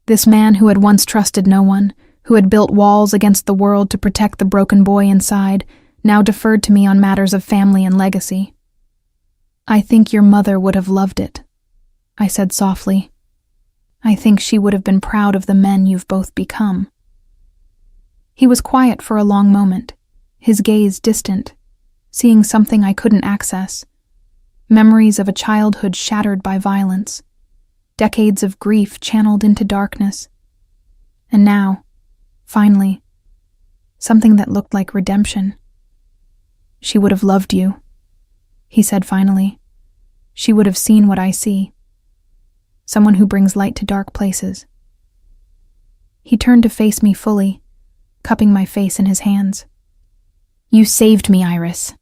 A: This man who had once trusted no one, who had built walls against the world to protect the broken boy inside, now deferred to me on matters of family and legacy. I think your mother would have loved it, I said softly. I think she would have been proud of the men you've both become. He was quiet for a long moment, his gaze distant, seeing something I couldn't access. Memories of a childhood shattered by violence, decades of grief channeled into darkness. And now, finally, something that looked like redemption. She would have loved you, he said finally. She would have seen what I see. Someone who brings light to dark places. He turned to face me fully, cupping my face in his hands. You saved me, Iris.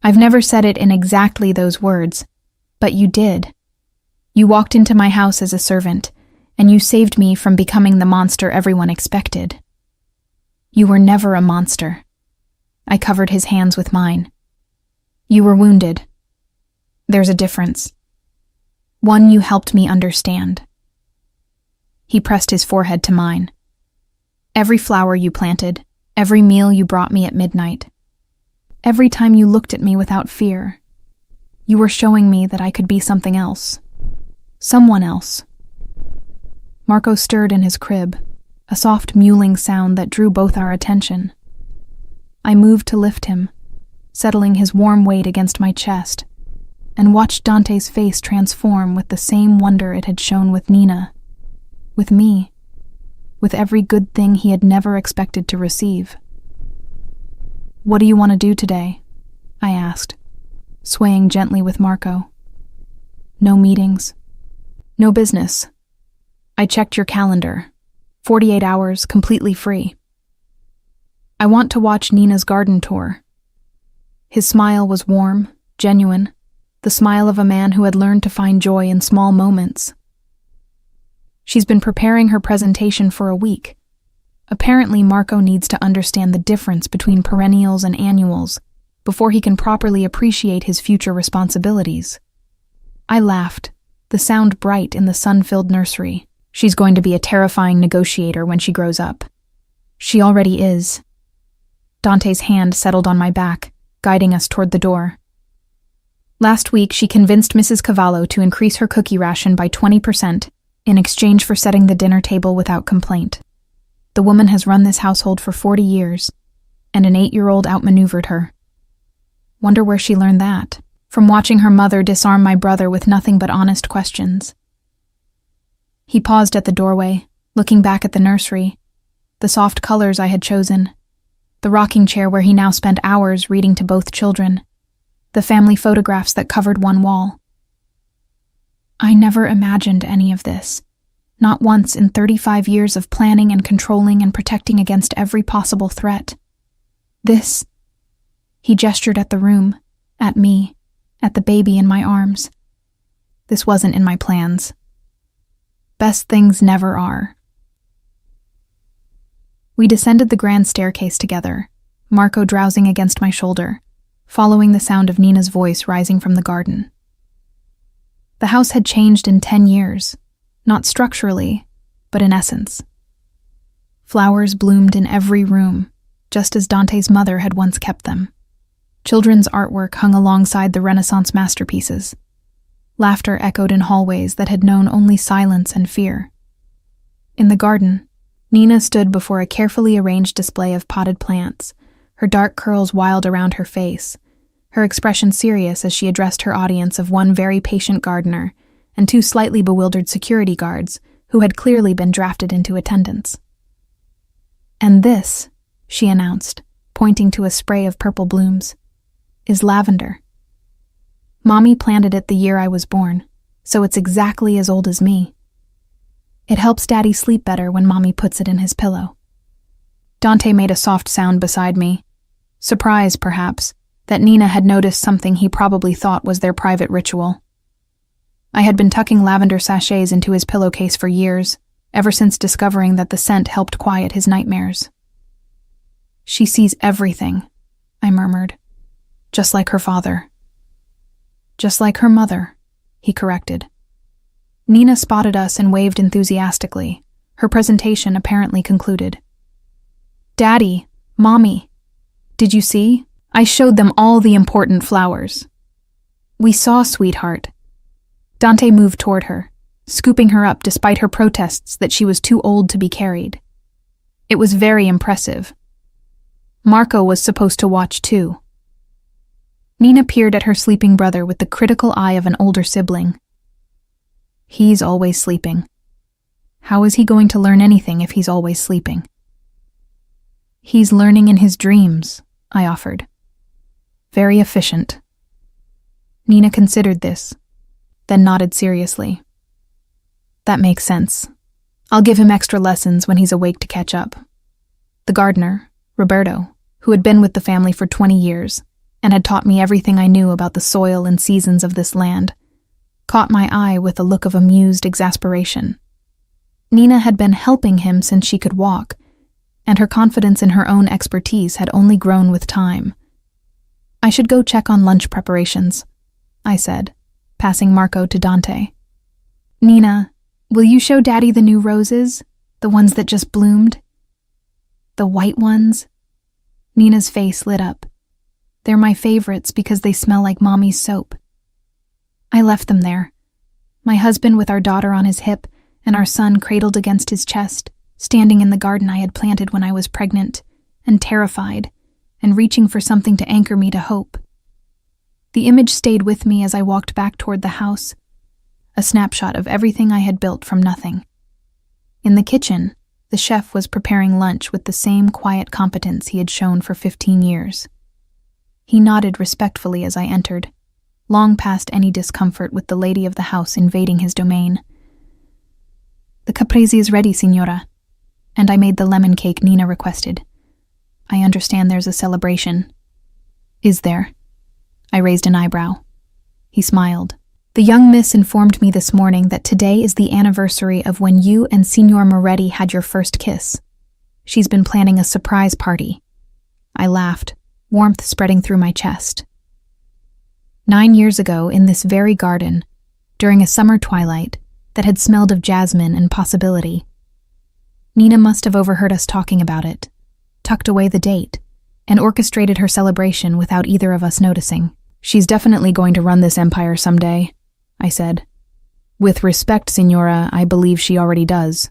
A: I've never said it in exactly those words, but you did. You walked into my house as a servant, and you saved me from becoming the monster everyone expected. You were never a monster. I covered his hands with mine. You were wounded. There's a difference. One you helped me understand. He pressed his forehead to mine. Every flower you planted, every meal you brought me at midnight, every time you looked at me without fear, you were showing me that I could be something else. Someone else. Marco stirred in his crib, a soft mewling sound that drew both our attention. I moved to lift him, settling his warm weight against my chest, and watched Dante's face transform with the same wonder it had shown with Nina, with me, with every good thing he had never expected to receive. "What do you want to do today?" I asked, swaying gently with Marco. "No meetings. No business. I checked your calendar. 48 hours, completely free. I want to watch Nina's garden tour." His smile was warm, genuine, the smile of a man who had learned to find joy in small moments. She's been preparing her presentation for a week. Apparently, Marco needs to understand the difference between perennials and annuals before he can properly appreciate his future responsibilities. I laughed, the sound bright in the sun-filled nursery. She's going to be a terrifying negotiator when she grows up. She already is. Dante's hand settled on my back, guiding us toward the door. Last week, she convinced Mrs. Cavallo to increase her cookie ration by 20% in exchange for setting the dinner table without complaint. The woman has run this household for 40 years, and an 8-year-old outmaneuvered her. Wonder where she learned that. From watching her mother disarm my brother with nothing but honest questions. He paused at the doorway, looking back at the nursery, the soft colors I had chosen, the rocking chair where he now spent hours reading to both children, the family photographs that covered one wall. I never imagined any of this, not once in 35 years of planning and controlling and protecting against every possible threat. This, he gestured at the room, at me, at the baby in my arms. This wasn't in my plans. Best things never are. We descended the grand staircase together, Marco drowsing against my shoulder, following the sound of Nina's voice rising from the garden. The house had changed in 10 years, not structurally, but in essence. Flowers bloomed in every room, just as Dante's mother had once kept them. Children's artwork hung alongside the Renaissance masterpieces. Laughter echoed in hallways that had known only silence and fear. In the garden, Nina stood before a carefully arranged display of potted plants, her dark curls wild around her face, her expression serious as she addressed her audience of one very patient gardener and 2 slightly bewildered security guards who had clearly been drafted into attendance. "And this," she announced, pointing to a spray of purple blooms, "is lavender. Mommy planted it the year I was born, so it's exactly as old as me. It helps Daddy sleep better when Mommy puts it in his pillow." Dante made a soft sound beside me, surprised, perhaps, that Nina had noticed something he probably thought was their private ritual. I had been tucking lavender sachets into his pillowcase for years, ever since discovering that the scent helped quiet his nightmares. "She sees everything," I murmured, "just like her father." "Just like her mother," he corrected. Nina spotted us and waved enthusiastically, her presentation apparently concluded. "Daddy, Mommy, did you see? I showed them all the important flowers." "We saw, sweetheart." Dante moved toward her, scooping her up despite her protests that she was too old to be carried. It was very impressive. Marco was supposed to watch too. Nina peered at her sleeping brother with the critical eye of an older sibling. He's always sleeping. How is he going to learn anything if he's always sleeping? He's learning in his dreams, I offered. Very efficient. Nina considered this, then nodded seriously. That makes sense. I'll give him extra lessons when he's awake to catch up. The gardener, Roberto, who had been with the family for 20 years and had taught me everything I knew about the soil and seasons of this land, caught my eye with a look of amused exasperation. Nina had been helping him since she could walk, and her confidence in her own expertise had only grown with time. "I should go check on lunch preparations," I said, passing Marco to Dante. "Nina, will you show Daddy the new roses? The ones that just bloomed?" "The white ones?" Nina's face lit up. "They're my favorites because they smell like Mommy's soap." I left them there, my husband with our daughter on his hip and our son cradled against his chest, standing in the garden I had planted when I was pregnant, and terrified, and reaching for something to anchor me to hope. The image stayed with me as I walked back toward the house, a snapshot of everything I had built from nothing. In the kitchen, the chef was preparing lunch with the same quiet competence he had shown for 15 years. He nodded respectfully as I entered, long past any discomfort with the lady of the house invading his domain. "The caprese is ready, signora, and I made the lemon cake Nina requested. I understand there's a celebration." "Is there?" I raised an eyebrow. He smiled. "The young miss informed me this morning that today is the anniversary of when you and Signor Moretti had your first kiss. She's been planning a surprise party." I laughed, warmth spreading through my chest. 9 years ago, in this very garden, during a summer twilight that had smelled of jasmine and possibility, Nina must have overheard us talking about it, tucked away the date, and orchestrated her celebration without either of us noticing. "She's definitely going to run this empire someday," I said. "With respect, Signora, I believe she already does."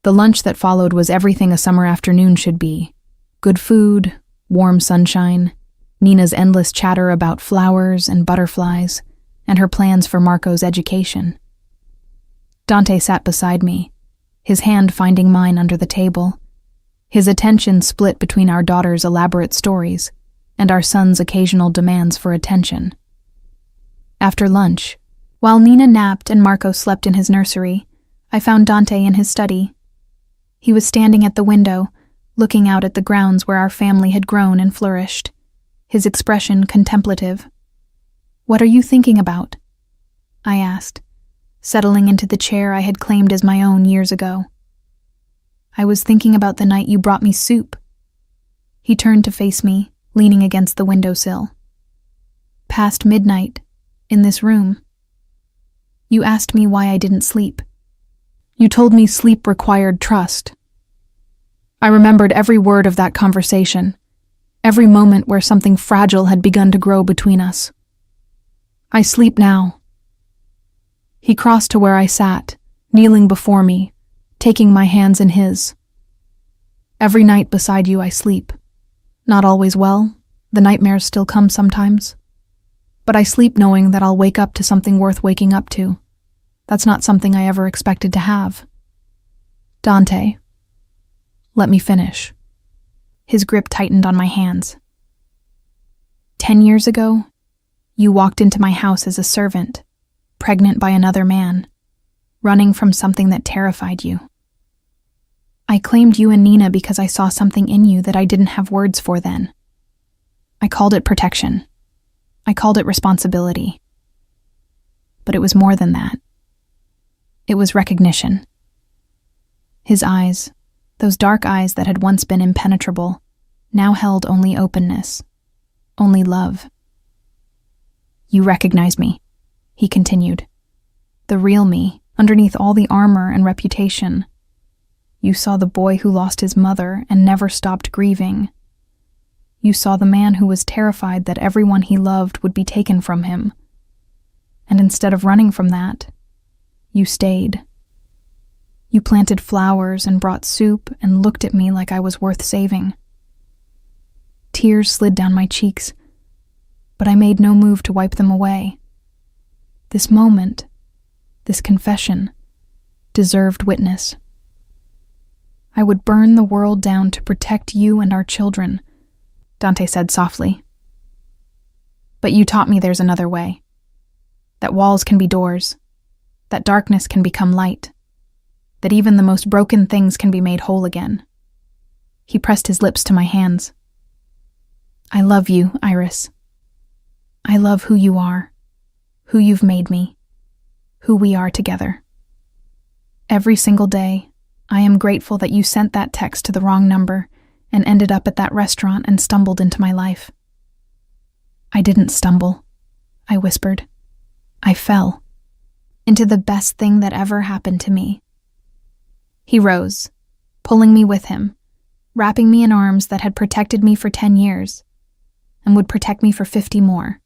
A: The lunch that followed was everything a summer afternoon should be. Good food, warm sunshine, Nina's endless chatter about flowers and butterflies, and her plans for Marco's education. Dante sat beside me, his hand finding mine under the table, his attention split between our daughter's elaborate stories and our son's occasional demands for attention. After lunch, while Nina napped and Marco slept in his nursery, I found Dante in his study. He was standing at the window, looking out at the grounds where our family had grown and flourished, his expression contemplative. "What are you thinking about?" I asked, settling into the chair I had claimed as my own years ago. "I was thinking about the night you brought me soup." He turned to face me, leaning against the windowsill. "Past midnight, in this room. You asked me why I didn't sleep. You told me sleep required trust." I remembered every word of that conversation, every moment where something fragile had begun to grow between us. "I sleep now." He crossed to where I sat, kneeling before me, taking my hands in his. "Every night beside you I sleep. Not always well, the nightmares still come sometimes. But I sleep knowing that I'll wake up to something worth waking up to. That's not something I ever expected to have." "Dante, let me finish." His grip tightened on my hands. 10 years ago, you walked into my house as a servant, pregnant by another man, running from something that terrified you. I claimed you and Nina because I saw something in you that I didn't have words for then. I called it protection. I called it responsibility. But it was more than that. It was recognition. His eyes, those dark eyes that had once been impenetrable, now held only openness, only love. "You recognize me," he continued. "The real me, underneath all the armor and reputation. You saw the boy who lost his mother and never stopped grieving. You saw the man who was terrified that everyone he loved would be taken from him. And instead of running from that, you stayed. You planted flowers and brought soup and looked at me like I was worth saving." Tears slid down my cheeks, but I made no move to wipe them away. This moment, this confession, deserved witness. "I would burn the world down to protect you and our children," Dante said softly. "But you taught me there's another way. That walls can be doors. That darkness can become light. That even the most broken things can be made whole again." He pressed his lips to my hands. "I love you, Iris. I love who you are, who you've made me, who we are together." Every single day, I am grateful that you sent that text to the wrong number and ended up at that restaurant and stumbled into my life." "I didn't stumble," I whispered. "I fell into the best thing that ever happened to me." He rose, pulling me with him, wrapping me in arms that had protected me for 10 years and would protect me for 50 more.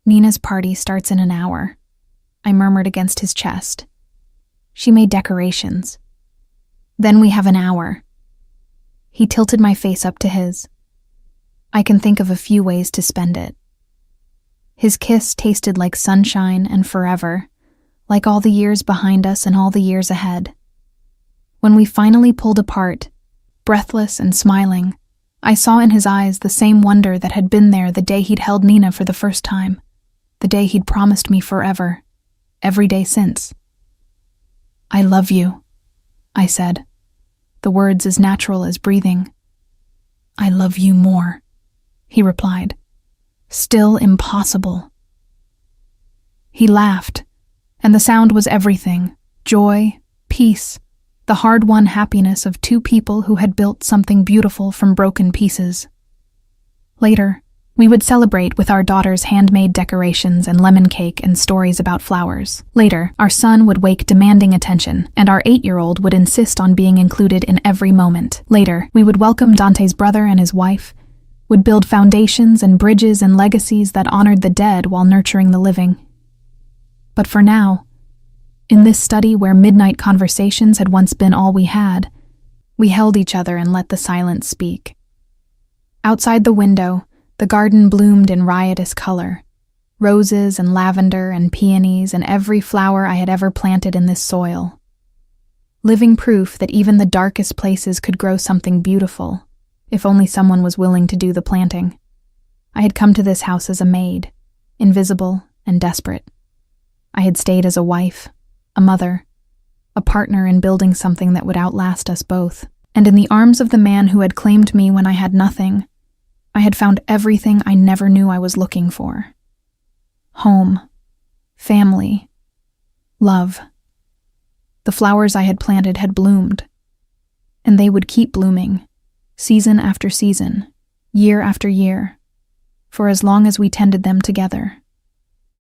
A: "Nina's party starts in an hour," I murmured against his chest. "She made decorations. Then we have an hour." He tilted my face up to his. "I can think of a few ways to spend it." His kiss tasted like sunshine and forever, like all the years behind us and all the years ahead. When we finally pulled apart, breathless and smiling, I saw in his eyes the same wonder that had been there the day he'd held Nina for the first time, the day he'd promised me forever, every day since. "I love you," I said, the words as natural as breathing. "I love you more," he replied. "Still impossible." He laughed, and the sound was everything: joy, peace, the hard-won happiness of two people who had built something beautiful from broken pieces. Later, we would celebrate with our daughter's handmade decorations and lemon cake and stories about flowers. Later, our son would wake demanding attention, and our 8-year-old would insist on being included in every moment. Later, we would welcome Dante's brother and his wife, would build foundations and bridges and legacies that honored the dead while nurturing the living. But for now, in this study where midnight conversations had once been all we had, we held each other and let the silence speak. Outside the window, the garden bloomed in riotous color: roses and lavender and peonies and every flower I had ever planted in this soil. Living proof that even the darkest places could grow something beautiful, if only someone was willing to do the planting. I had come to this house as a maid, invisible and desperate. I had stayed as a wife, a mother, a partner in building something that would outlast us both. And in the arms of the man who had claimed me when I had nothing, I had found everything I never knew I was looking for. Home, family, love. The flowers I had planted had bloomed, and they would keep blooming, season after season, year after year, for as long as we tended them together.